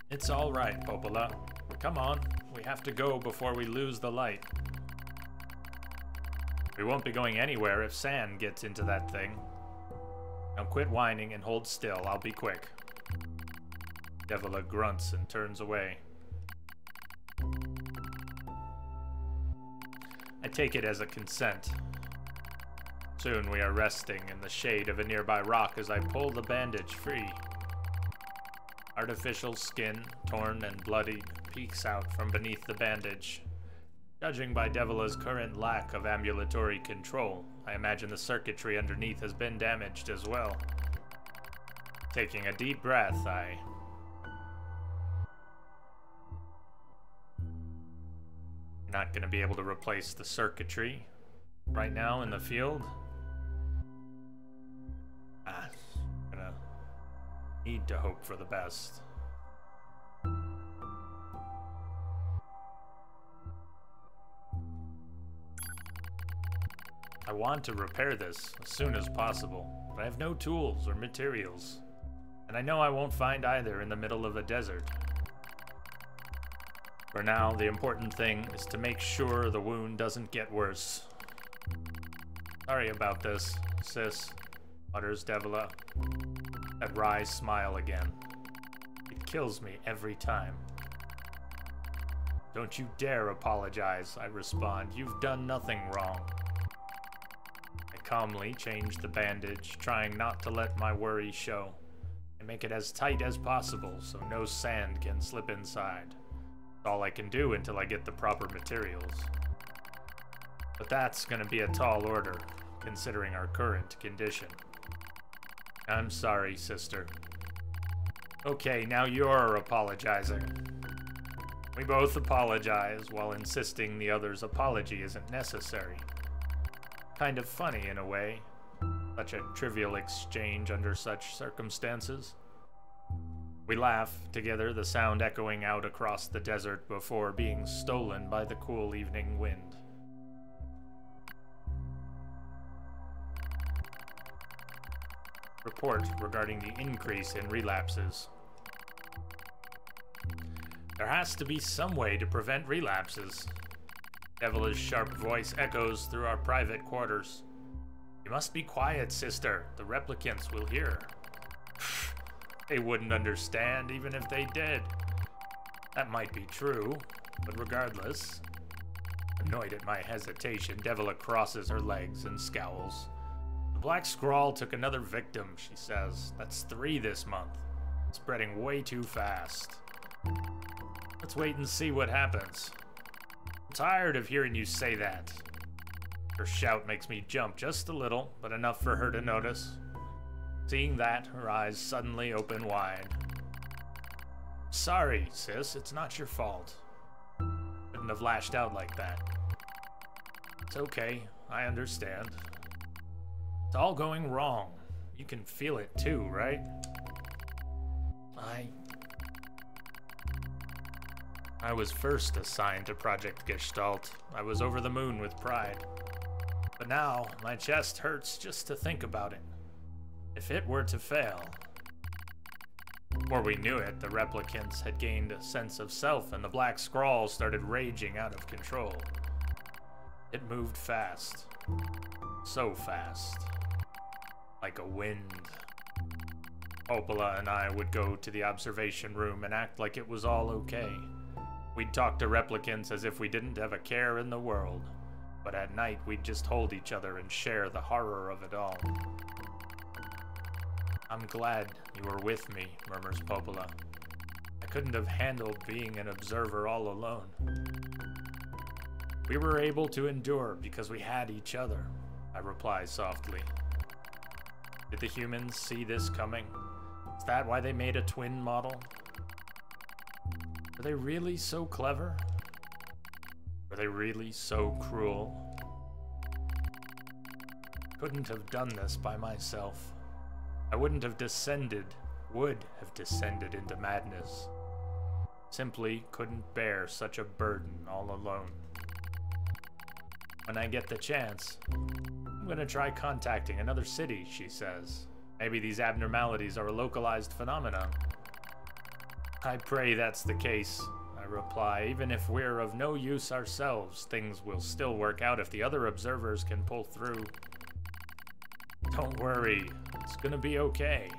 It's all right, Popola. Come on, we have to go before we lose the light. We won't be going anywhere if sand gets into that thing. Now quit whining and hold still, I'll be quick. Devila grunts and turns away. I take it as a consent. Soon we are resting in the shade of a nearby rock as I pull the bandage free. Artificial skin, torn and bloodied, peeks out from beneath the bandage. Judging by Devila's current lack of ambulatory control, I imagine the circuitry underneath has been damaged as well. Taking a deep breath, You're not going to be able to replace the circuitry right now in the field? Gonna need to hope for the best. I want to repair this as soon as possible, but I have no tools or materials, and I know I won't find either in the middle of a desert. For now, the important thing is to make sure the wound doesn't get worse. Sorry about this, sis, mutters Devila. That wry smile again. It kills me every time. Don't you dare apologize, I respond. You've done nothing wrong. I calmly change the bandage, trying not to let my worry show, and make it as tight as possible so no sand can slip inside. It's all I can do until I get the proper materials. But that's gonna be a tall order, considering our current condition. I'm sorry, sister. Okay, now you're apologizing. We both apologize while insisting the other's apology isn't necessary. Kind of funny in a way, such a trivial exchange under such circumstances. We laugh together, the sound echoing out across the desert before being stolen by the cool evening wind. Report regarding the increase in relapses. There has to be some way to prevent relapses. Devila's sharp voice echoes through our private quarters. You must be quiet, sister. The replicants will hear. They wouldn't understand even if they did. That might be true, but regardless. Annoyed at my hesitation, Devila crosses her legs and scowls. The Black Scrawl took another victim, she says. That's 3 this month. Spreading way too fast. Let's wait and see what happens. I'm tired of hearing you say that. Her shout makes me jump just a little, but enough for her to notice. Seeing that, her eyes suddenly open wide. Sorry, sis, it's not your fault. Couldn't have lashed out like that. It's okay, I understand. It's all going wrong. You can feel it too, right? I was first assigned to Project Gestalt. I was over the moon with pride. But now, my chest hurts just to think about it. If it were to fail... Before we knew it, the replicants had gained a sense of self and the Black Scrawl started raging out of control. It moved fast. So fast. Like a wind. Popola and I would go to the observation room and act like it was all okay. We'd talk to replicants as if we didn't have a care in the world. But at night, we'd just hold each other and share the horror of it all. I'm glad you were with me, murmurs Popola. I couldn't have handled being an observer all alone. We were able to endure because we had each other, I reply softly. Did the humans see this coming? Is that why they made a twin model? Were they really so clever? Were they really so cruel? Couldn't have done this by myself. I would have descended into madness. Simply couldn't bear such a burden all alone. When I get the chance, I'm gonna try contacting another city, she says. Maybe these abnormalities are a localized phenomenon. I pray that's the case, I reply. Even if we're of no use ourselves, things will still work out if the other observers can pull through. Don't worry, it's gonna be okay.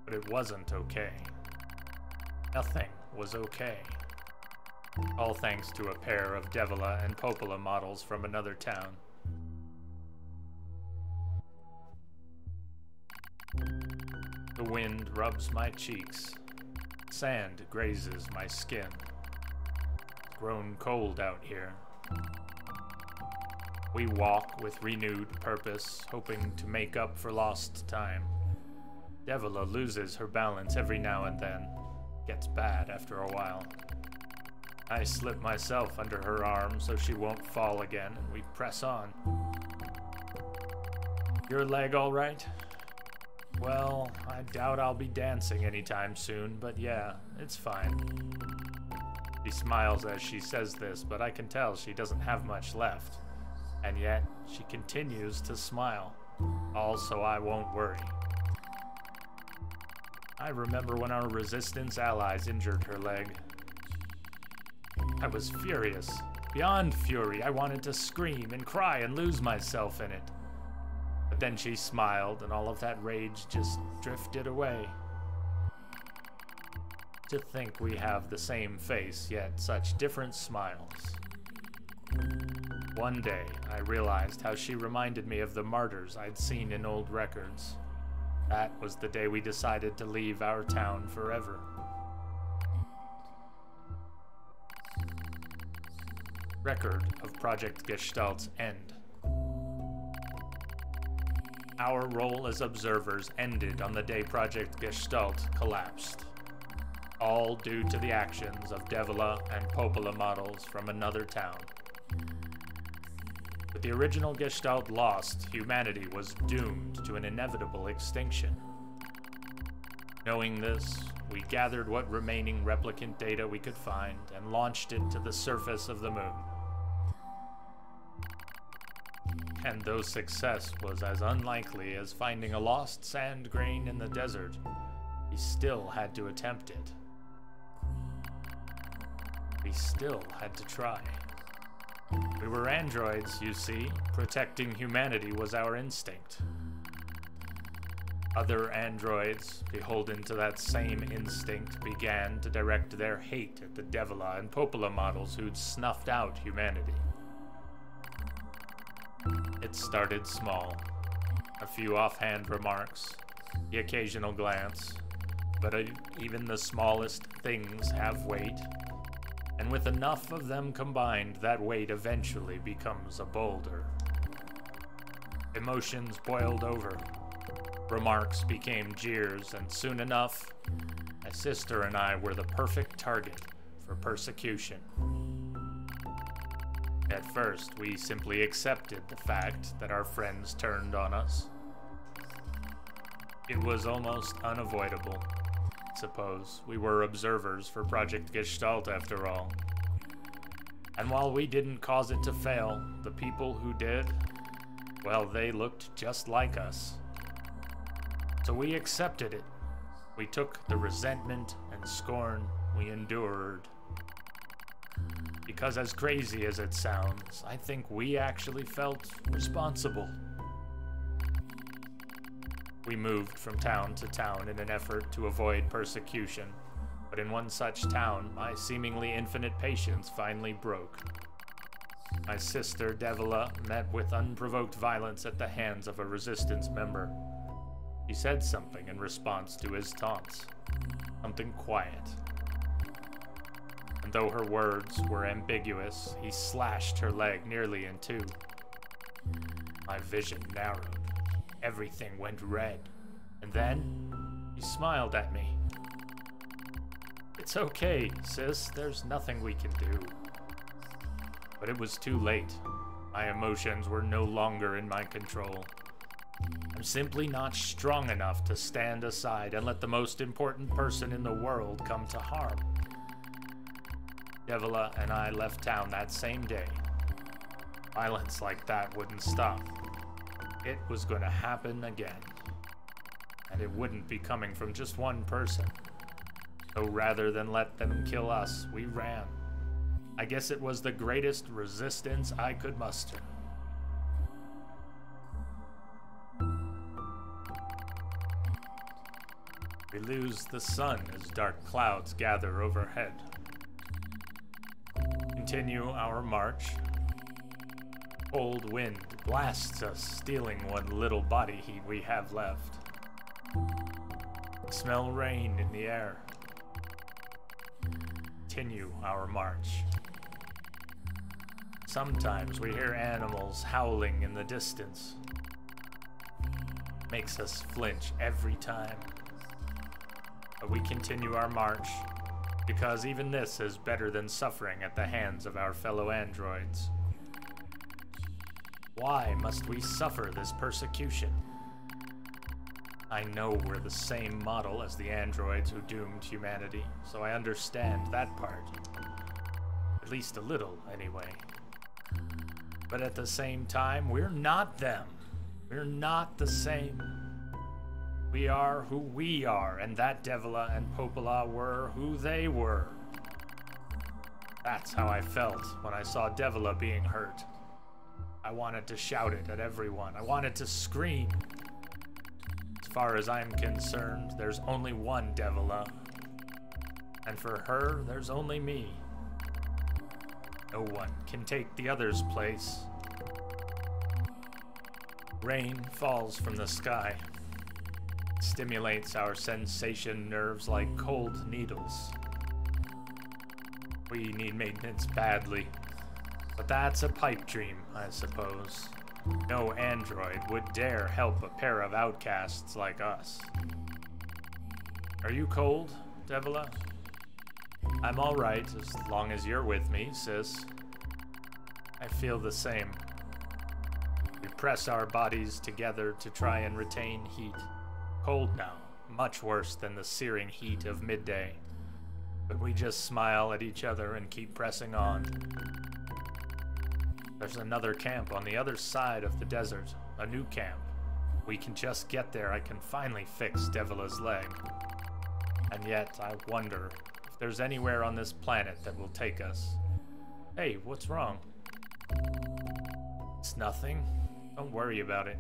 But it wasn't okay. Nothing was okay. All thanks to a pair of Devila and Popola models from another town. The wind rubs my cheeks. Sand grazes my skin. It's grown cold out here. We walk with renewed purpose, hoping to make up for lost time. Devila loses her balance every now and then. Gets bad after a while. I slip myself under her arm so she won't fall again, and we press on. Your leg all right? Well, I doubt I'll be dancing anytime soon, but yeah, it's fine. She smiles as she says this, but I can tell she doesn't have much left. And yet, she continues to smile. All so I won't worry. I remember when our resistance allies injured her leg. I was furious. Beyond fury, I wanted to scream and cry and lose myself in it. But then she smiled, and all of that rage just drifted away. To think we have the same face, yet such different smiles. One day, I realized how she reminded me of the martyrs I'd seen in old records. That was the day we decided to leave our town forever. Record of Project Gestalt's end. Our role as observers ended on the day Project Gestalt collapsed. All due to the actions of Devila and Popola models from another town. With the original Gestalt lost, humanity was doomed to an inevitable extinction. Knowing this, we gathered what remaining replicant data we could find and launched it to the surface of the moon. And though success was as unlikely as finding a lost sand grain in the desert, we still had to attempt it. We still had to try. We were androids, you see. Protecting humanity was our instinct. Other androids, beholden to that same instinct, began to direct their hate at the Devila and Popola models who'd snuffed out humanity. It started small. A few offhand remarks, the occasional glance, but even the smallest things have weight. And with enough of them combined, that weight eventually becomes a boulder. Emotions boiled over. Remarks became jeers, and soon enough, my sister and I were the perfect target for persecution. At first, we simply accepted the fact that our friends turned on us. It was almost unavoidable. Suppose we were observers for Project Gestalt after all. And while we didn't cause it to fail, the people who did, well, they looked just like us. So we accepted it. We took the resentment and scorn we endured. Because as crazy as it sounds, I think we actually felt responsible. We moved from town to town in an effort to avoid persecution, but in one such town, my seemingly infinite patience finally broke. My sister, Devila, met with unprovoked violence at the hands of a resistance member. He said something in response to his taunts. Something quiet. And though her words were ambiguous, he slashed her leg nearly in two. My vision narrowed. Everything went red. And then, he smiled at me. It's okay, sis. There's nothing we can do. But it was too late. My emotions were no longer in my control. I'm simply not strong enough to stand aside and let the most important person in the world come to harm. Devila and I left town that same day. Violence like that wouldn't stop. It was going to happen again. And it wouldn't be coming from just one person. So rather than let them kill us, we ran. I guess it was the greatest resistance I could muster. We lose the sun as dark clouds gather overhead. Continue our march. Cold wind blasts us, stealing what little body heat we have left. Smell rain in the air. Continue our march. Sometimes we hear animals howling in the distance. Makes us flinch every time. But we continue our march, because even this is better than suffering at the hands of our fellow androids. Why must we suffer this persecution? I know we're the same model as the androids who doomed humanity, so I understand that part. At least a little, anyway. But at the same time, we're not them. We're not the same. We are who we are, and that Devila and Popola were who they were. That's how I felt when I saw Devila being hurt. I wanted to shout it at everyone. I wanted to scream. As far as I'm concerned, there's only one Devila. And for her, there's only me. No one can take the other's place. Rain falls from the sky. Stimulates our sensation nerves like cold needles. We need maintenance badly. But that's a pipe dream, I suppose. No android would dare help a pair of outcasts like us. Are you cold, Devila? I'm alright as long as you're with me, sis. I feel the same. We press our bodies together to try and retain heat. Cold now, much worse than the searing heat of midday. But we just smile at each other and keep pressing on. There's another camp on the other side of the desert, a new camp. We can just get there, I can finally fix Devila's leg. And yet, I wonder if there's anywhere on this planet that will take us. Hey, what's wrong? It's nothing. Don't worry about it.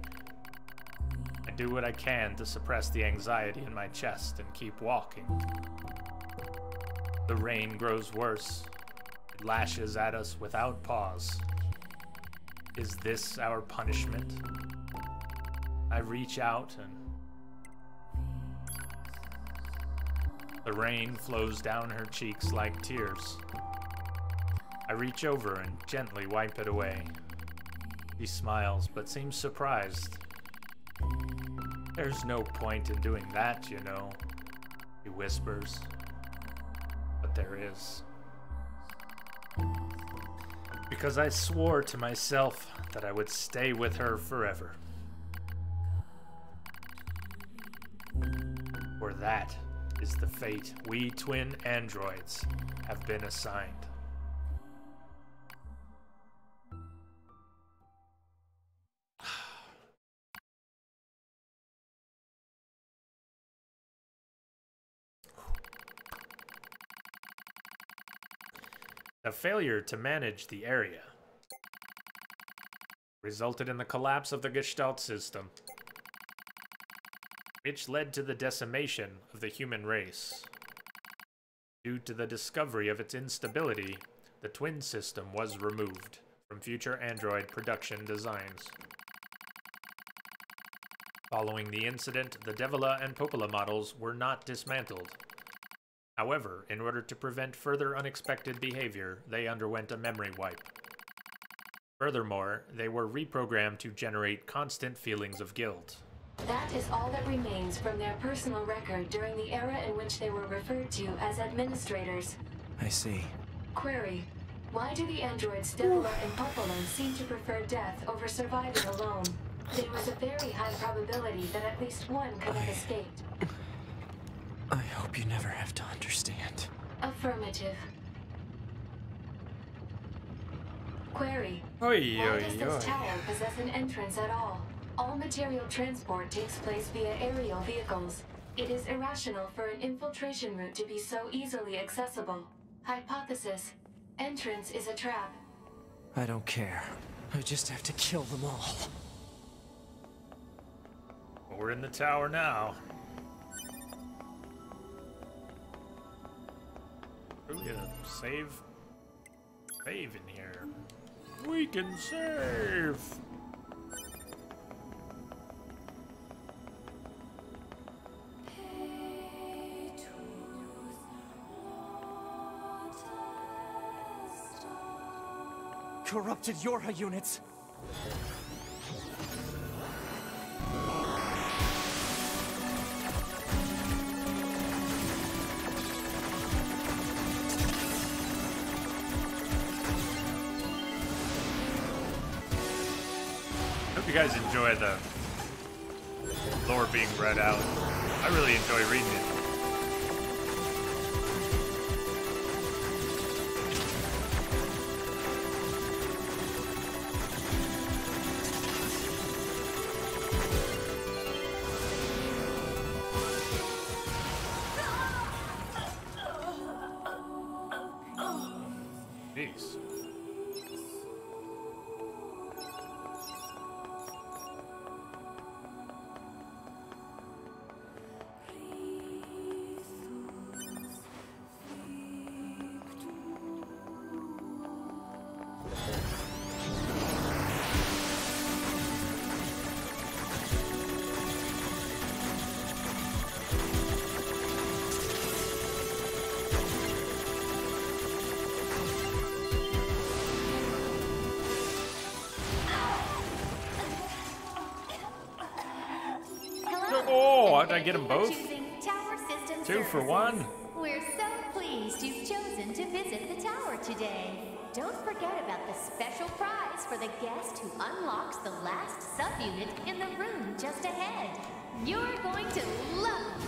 I do what I can to suppress the anxiety in my chest and keep walking. The rain grows worse. It lashes at us without pause. Is this our punishment? I reach out and the rain flows down her cheeks like tears. I reach over and gently wipe it away. She smiles, but seems surprised. There's no point in doing that, you know, he whispers. But there is. Because I swore to myself that I would stay with her forever. For that is the fate we twin androids have been assigned. The failure to manage the area resulted in the collapse of the Gestalt system, which led to the decimation of the human race. Due to the discovery of its instability, the twin system was removed from future android production designs. Following the incident, the Devila and Popola models were not dismantled. However, in order to prevent further unexpected behavior, they underwent a memory wipe. Furthermore, they were reprogrammed to generate constant feelings of guilt. That is all that remains from their personal record during the era in which they were referred to as administrators. I see. Query: why do the androids Devila and Popola seem to prefer death over surviving alone? There was a very high probability that at least one could have escaped. I hope you never have to understand. Affirmative. Query: Oi, why oi, does this oi. tower possess an entrance at all? All material transport takes place via aerial vehicles. It is irrational for an infiltration route to be so easily accessible. Hypothesis: entrance is a trap. I don't care. I just have to kill them all. Well, we're in the tower now. Ooh, yeah, save in here. We can save. Corrupted Yorha units. Hope you guys enjoy the lore being read out. I really enjoy reading it. Jeez. Oh, did I get them both? Two for one? We're so pleased you've chosen to visit the tower today. Don't forget about the special prize for the guest who unlocks the last subunit in the room just ahead. You're going to love it.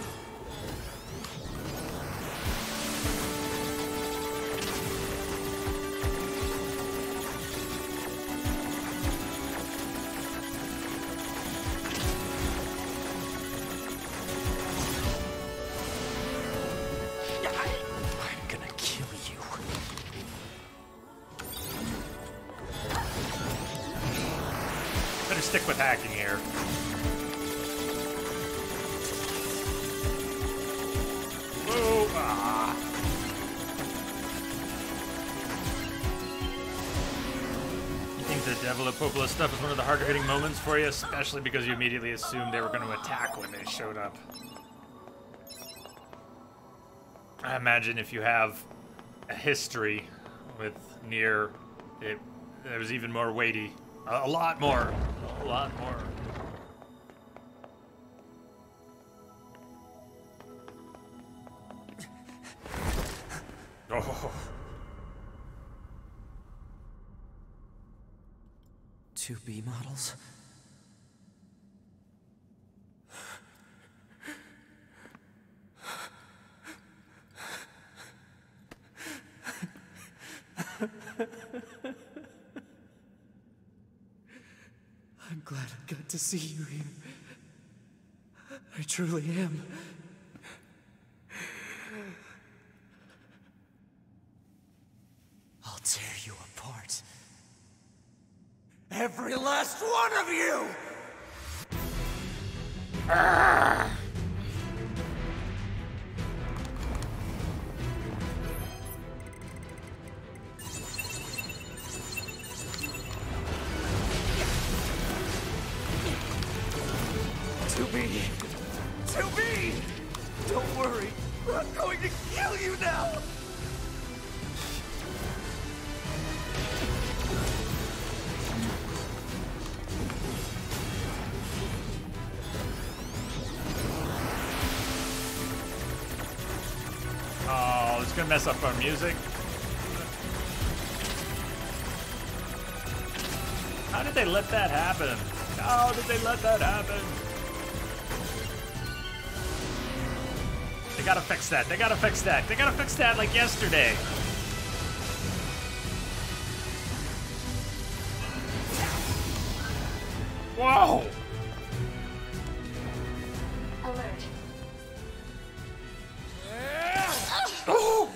I'm gonna kill you. Better stick with hacking here. Whoa! Ah. You think the Devil of Popola stuff is one of the harder hitting moments for you, especially because you immediately assumed they were going to attack when they showed up. I imagine if you have a history with NieR, it was even more weighty. A lot more. A lot more. Oh. 2B models? I'm glad I got to see you here. I truly am. I'll tear you apart. Every last one of you! To be! Don't worry, I'm going to kill you now! Oh, it's gonna mess up our music. How did they let that happen? How did they let that happen? They gotta fix that. They gotta fix that. They gotta fix that like yesterday. Whoa! Alert. Oh!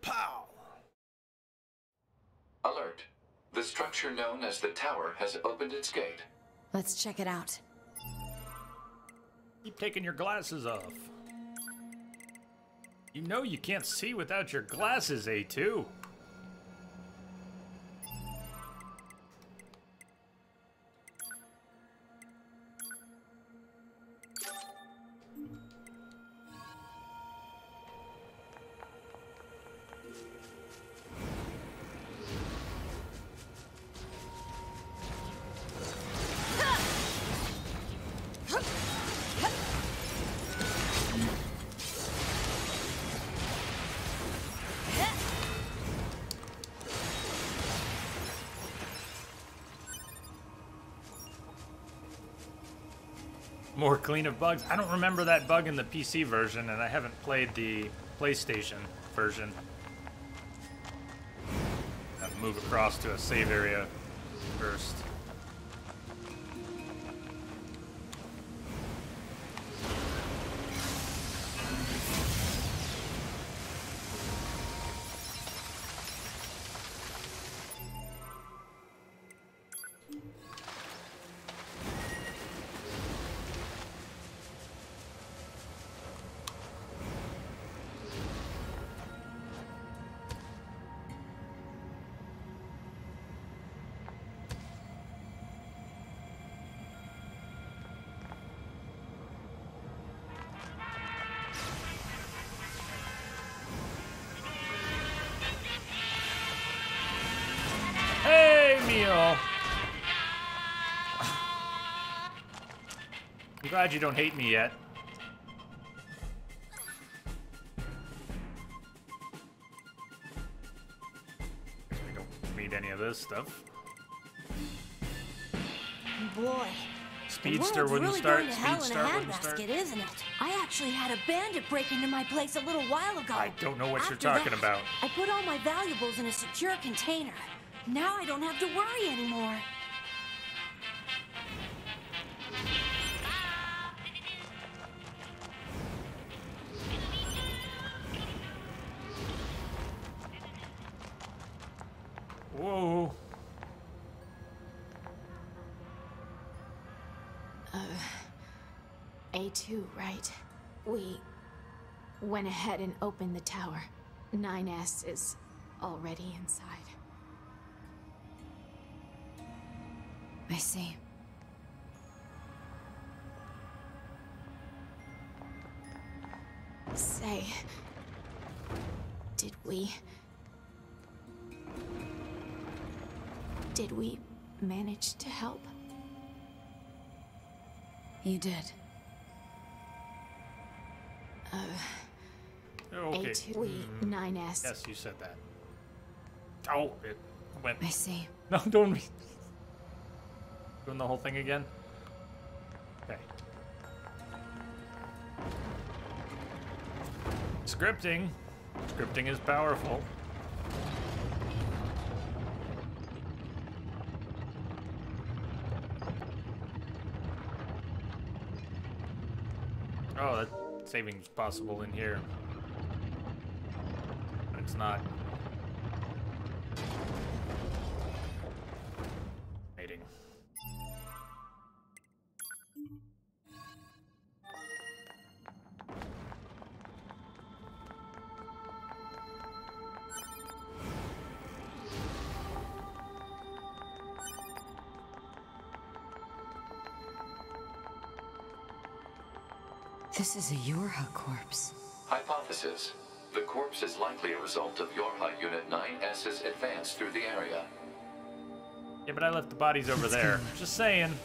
Pow! Alert. The structure known as the tower has opened its gate. Let's check it out. Keep taking your glasses off. You know you can't see without your glasses, A2. More cleanup bugs. I don't remember that bug in the PC version, and I haven't played the PlayStation version. I have to move across to a save area first. I'm glad you don't hate me yet. We don't need any of this stuff. Boy. Speedster the wouldn't world's start. really going to hell in a Speedster wouldn't start. handbasket, isn't it? I actually had a bandit break into my place a little while ago. I don't know what After you're talking that, about. I put all my valuables in a secure container. Now I don't have to worry anymore. Whoa. A2, right? We went ahead and opened the tower. 9S is already inside. I see. Say, did we manage to help? You did. Okay. A2, 9S. Yes, you said that. Oh, it went. I see. No, don't. Doing the whole thing again? Okay. Scripting. Scripting is powerful. Oh, that saving's possible in here. But it's not. Mating. This is a Yorha corpse. Hypothesis. The corpse is likely a result of Yorha Unit 9S's advance through the area. Yeah, but I left the bodies over there. Just saying.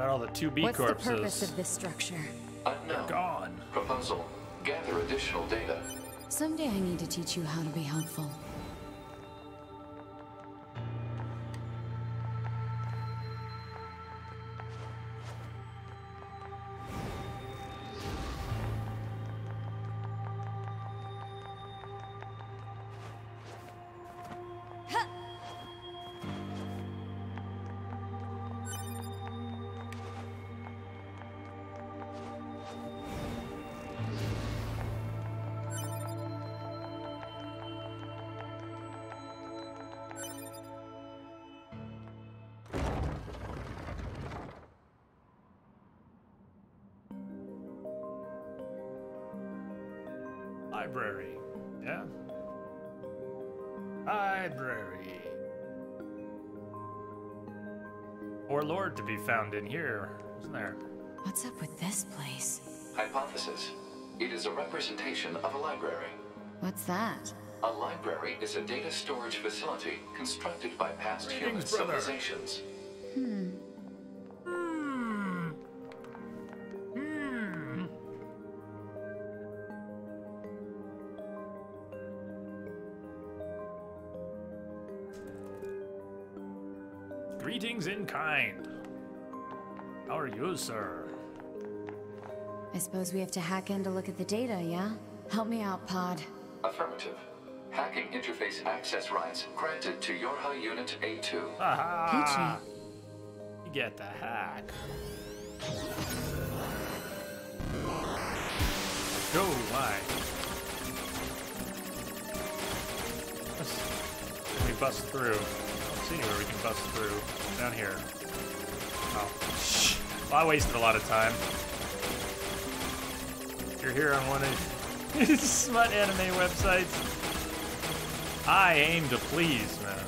Got all the 2B What's corpses. the purpose of this structure? Unknown. Gone. Proposal. Gather additional data. Someday I need to teach you how to be helpful. Library. Yeah. Library. Or Lord to be found in here, isn't there? What's up with this place? Hypothesis. It is a representation of a library. What's that? A library is a data storage facility constructed by past human Greetings, brother. civilizations. Greetings in kind. How are you, sir? I suppose we have to hack in to look at the data, yeah? Help me out, Pod. Affirmative. Hacking interface access rights granted to Yorha Unit A2. Aha! You get the hack. Go, why? Can we bust through? Let's see where we can bust through. Down here. Oh, shh. Well, I wasted a lot of time. You're here on one of these smut anime websites. I aim to please, man.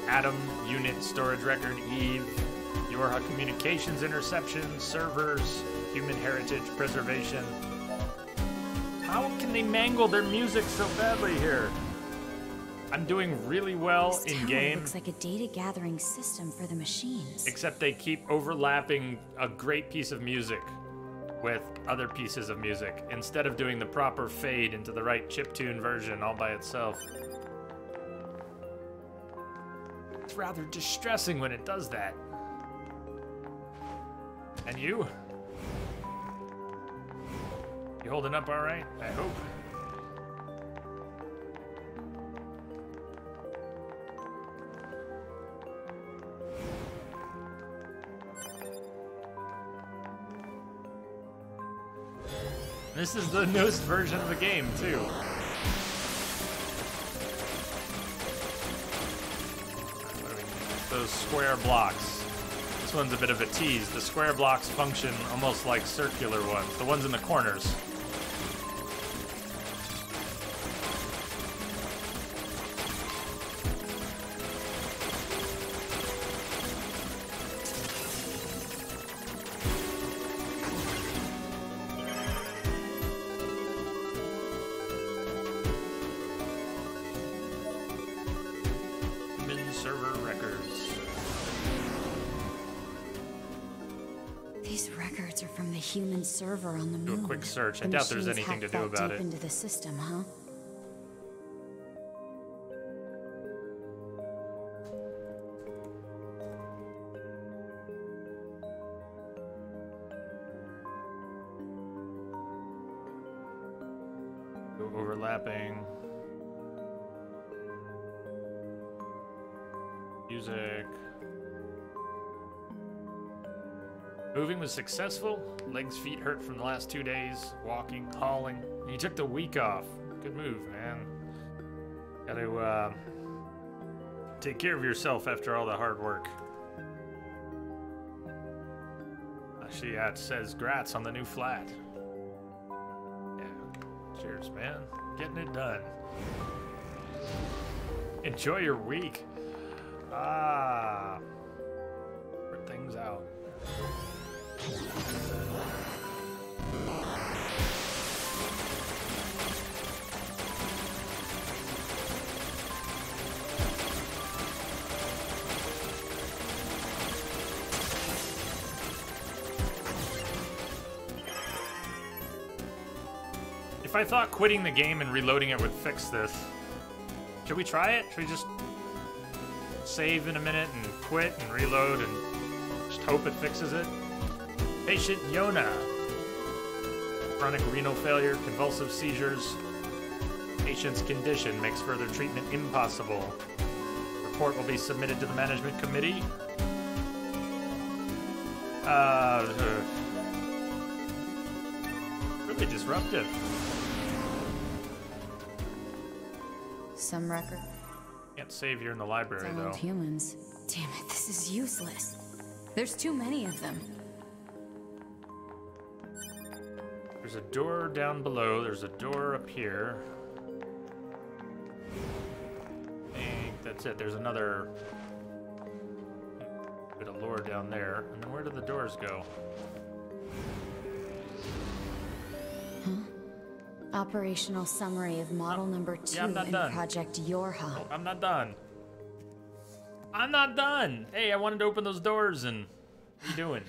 Atom, unit, storage record, Eve, Yorha communications interception, servers, human heritage preservation. How can they mangle their music so badly here? I'm doing really well This in tower game. looks like a data gathering system for the machines. Except they keep overlapping a great piece of music with other pieces of music instead of doing the proper fade into the right chiptune version all by itself. It's rather distressing when it does that. And you? You holding up all right? I hope. This is the newest version of the game, too. Those square blocks. This one's a bit of a tease. The square blocks function almost like circular ones, the ones in the corners. Server records. These records are from the human server on the moon. Do a quick search. I The doubt there's machines anything to hacked do that about deep it. into the system, huh? Overlapping. Music. Moving was successful. Legs, feet hurt from the last 2 days. Walking, hauling. You took the week off. Good move, man. Gotta, take care of yourself after all the hard work. Actually, yeah, it says grats on the new flat. Yeah. Cheers, man. Getting it done. Enjoy your week. Ah. Work things out. If I thought quitting the game and reloading it would fix this, should we try it? Should we just save in a minute and quit and reload and just hope it fixes it? Patient Yona. Chronic renal failure, convulsive seizures. Patient's condition makes further treatment impossible. Report will be submitted to the management committee. Really disruptive. Some record. Can't save here in the library, It's all though. old humans. Damn it, this is useless. There's too many of them. There's a door down below. There's a door up here. I think that's it. There's another bit of lore down there. And then where do the doors go? Operational summary of model number 2 Yeah, I'm not in done. Project Yorha. Oh, I'm not done. I'm not done. Hey, I wanted to open those doors and what are you doing?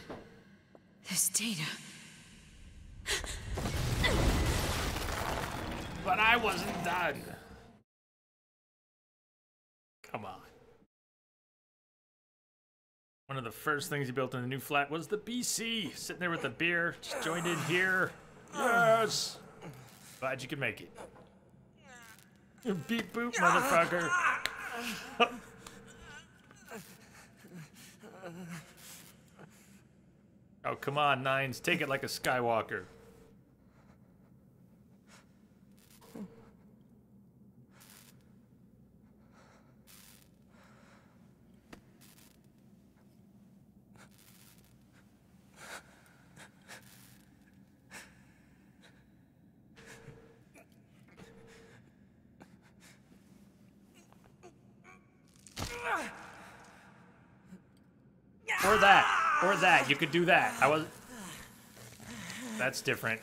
This data. But I wasn't done. Come on. One of the first things he built in the new flat was the BC. Sitting there with the beer, just joined in here. Yes. Glad you could make it. Beep boop, motherfucker. Oh, come on, Nines. Take it like a Skywalker. Or that. Or that. You could do that. I was... That's different.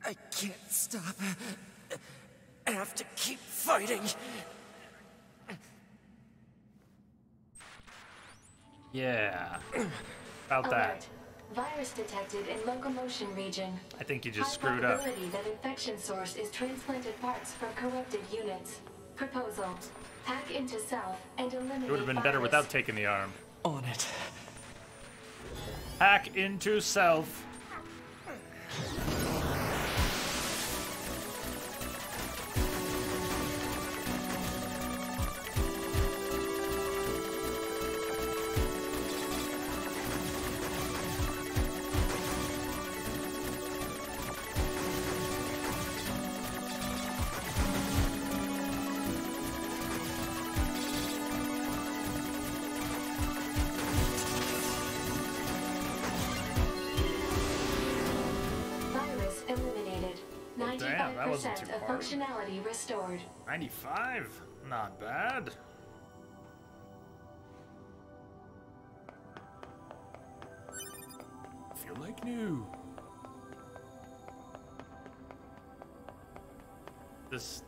I can't stop. I have to keep fighting. Yeah. About that. Virus detected in locomotion region. I think you just High screwed up. probability that infection source is transplanted parts from corrupted units. Proposal: hack into self and eliminate. It would have been better without taking the arm. On it. Hack into self. Virus eliminated. Damn, that wasn't 95% too of hard. functionality restored. 95? Not bad. Feel like new. This...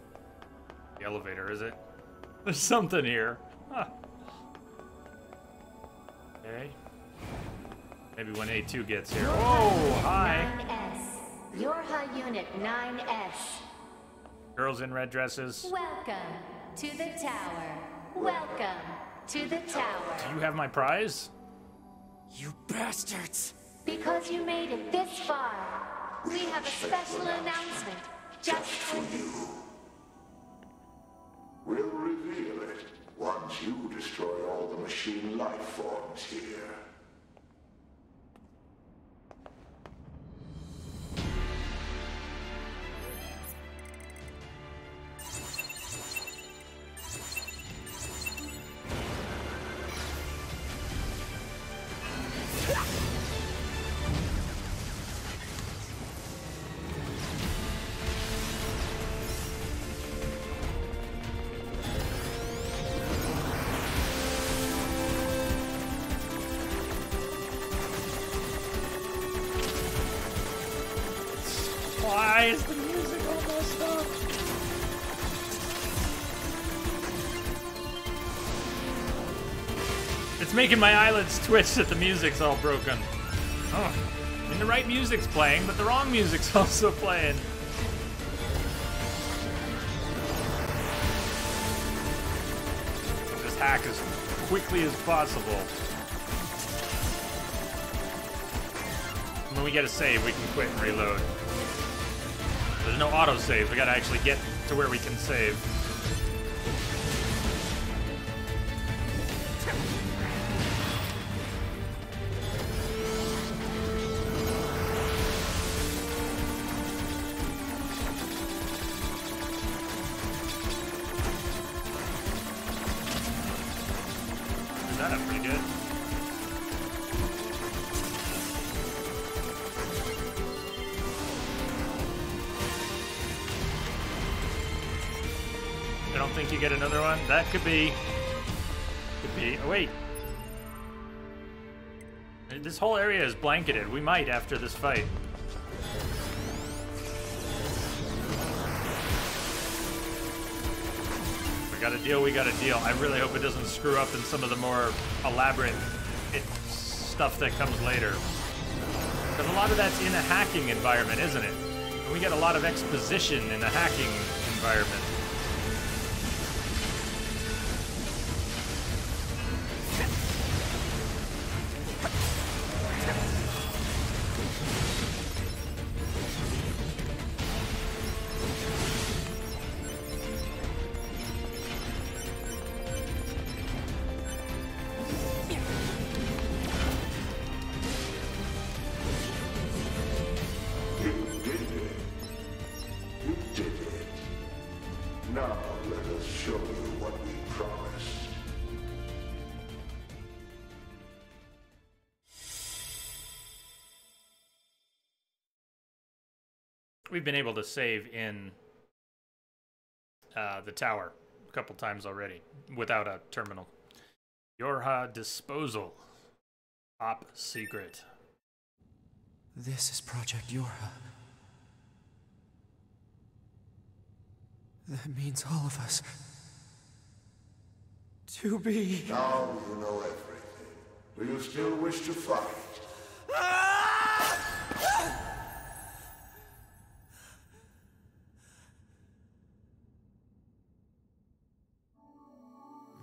The elevator, is it? There's something here. Huh. Okay. Maybe when A2 gets here. Oh, hi! 9S. Yorha Unit 9S. Girls in red dresses. Welcome to the tower. Welcome to the tower. Do you have my prize? You bastards! Because you made it this far, we have a special announcement just for you. We'll reveal it once you destroy all the machine life forms here. Why is the music all messed up? It's It's making my eyelids twitch that the music's all broken. Oh. I mean, the right music's playing, but the wrong music's also playing. Just hack as quickly as possible. When we get a save, we can quit and reload. There's no autosave. We gotta actually get to where we can save. Get another one? That could be. Oh, wait. This whole area is blanketed. We might after this fight. We got a deal, we got a deal. I really hope it doesn't screw up in some of the more elaborate stuff that comes later. Because a lot of that's in a hacking environment, isn't it? And we get a lot of exposition in a hacking environment. We've been able to save in the tower a couple times already without a terminal. Yorha disposal. Top secret. This is Project Yorha. That means all of us. To be... Now you know everything. Do you still wish to fight?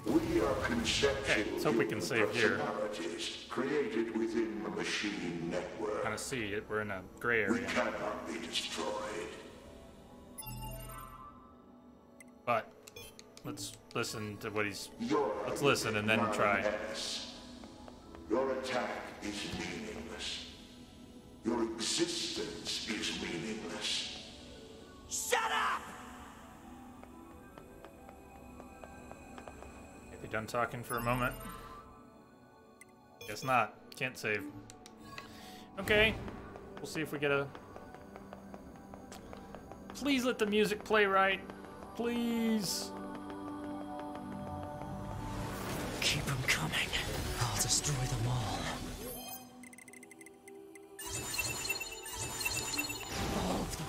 We are conceptual. Okay, let's hope we can save here. Created within the machine network. Kind of see it. We're in a gray area. We cannot be destroyed. But let's listen to what he's. Let's listen and then try. Your attack is meaningless. Your existence is meaningless. Shut up! Are they done talking for a moment? Guess not. Can't save. Okay. We'll see if we get a... Please let the music play right. Please. Keep them coming. I'll destroy them all. All of them.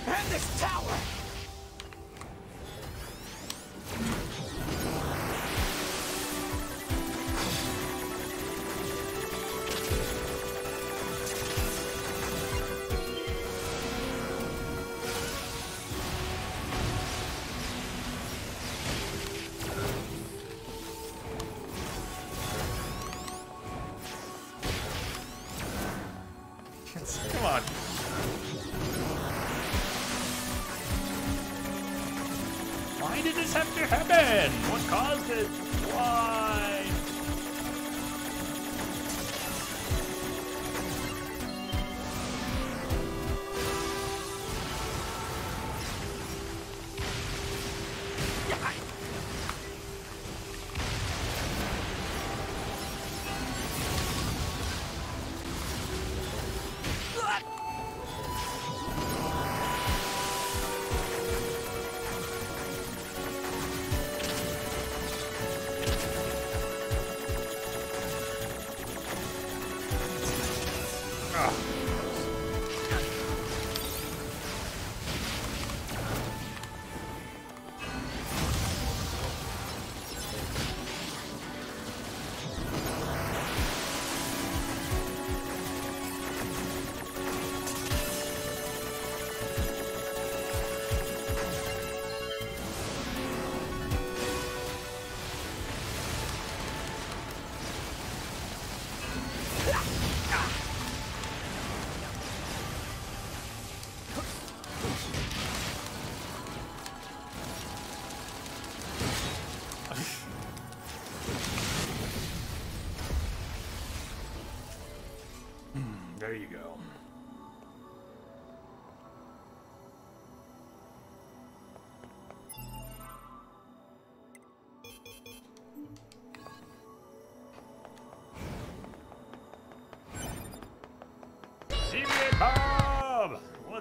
And this tower! Come on. Why did this have to happen? What caused it? Why?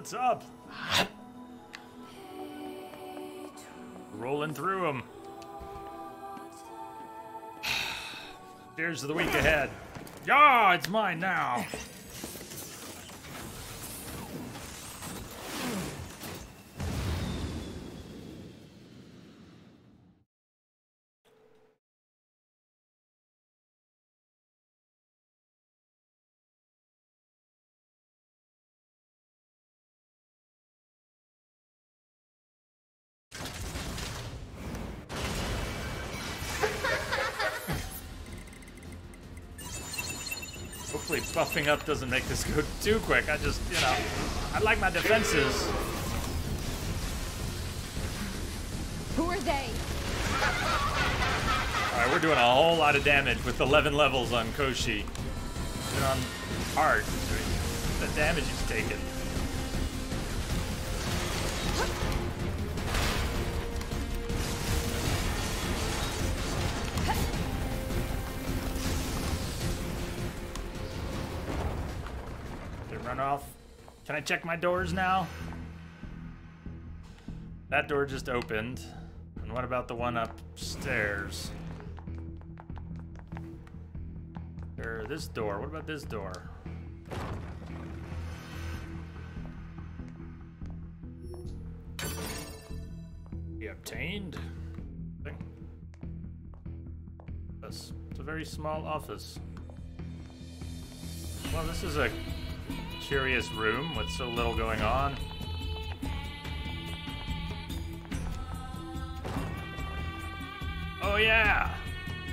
What's up? Rolling through them. Cheers to the week ahead. Yeah, it's mine now. Hopefully buffing up doesn't make this go too quick. I just, you know, I like my defenses. Who are they? Alright, we're doing a whole lot of damage with 11 levels on Koshi. And on hard. The damage he's taken. Run off. Can I check my doors now? That door just opened. And what about the one upstairs? Or this door. What about this door? Be obtained? It's a very small office. Well, this is a curious room with so little going on. Oh yeah!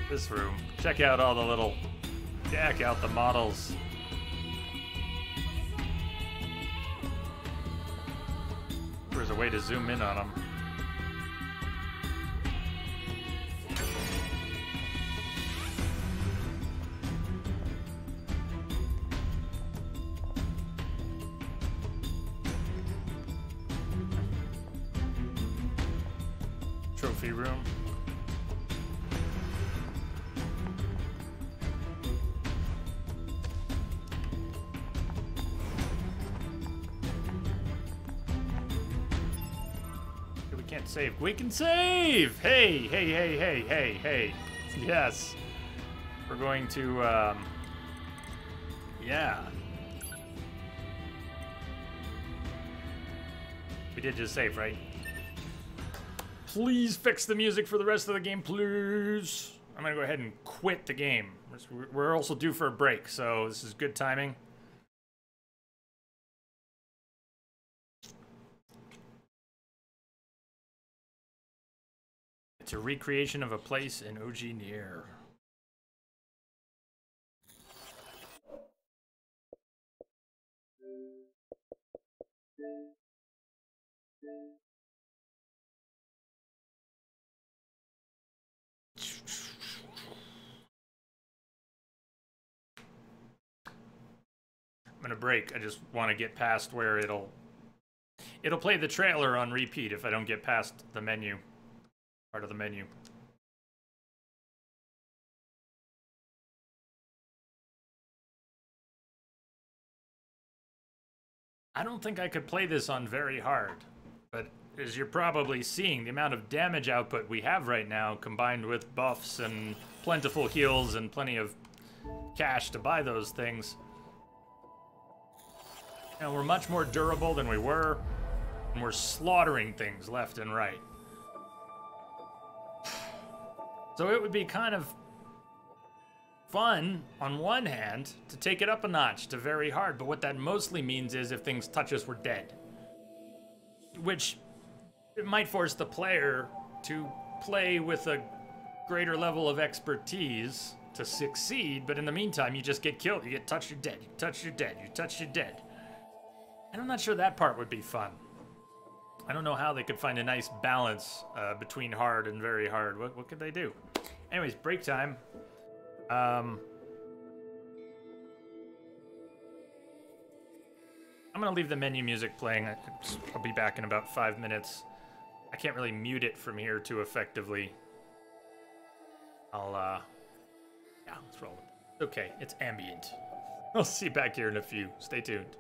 This room. Check out all the little... Check out the models. There's a way to zoom in on them. Trophy room. We can't save. We can save! Hey, hey, hey, hey, hey, hey. Yes. We're going to, yeah. We did just save, right? Please fix the music for the rest of the game, please. I'm gonna go ahead and quit the game. We're also due for a break, so this is good timing. It's a recreation of a place in OG NieR. I'm gonna break. I just want to get past where it'll play the trailer on repeat if I don't get past the menu, part of the menu. I don't think I could play this on very hard, but as you're probably seeing, the amount of damage output we have right now, combined with buffs and plentiful heals and plenty of cash to buy those things, and we're much more durable than we were, and we're slaughtering things left and right. So it would be kind of fun, on one hand, to take it up a notch to very hard, but what that mostly means is if things touch us, we're dead. Which it might force the player to play with a greater level of expertise to succeed, but in the meantime, you just get killed. You get touched, you're dead. You touch, you're dead. You touch, you're dead. And I'm not sure that part would be fun. I don't know how they could find a nice balance between hard and very hard. What could they do? Anyways, break time. I'm gonna leave the menu music playing. I'll be back in about 5 minutes. I can't really mute it from here too effectively. Yeah, let's roll with it. Okay, it's ambient. I'll see you back here in a few. Stay tuned.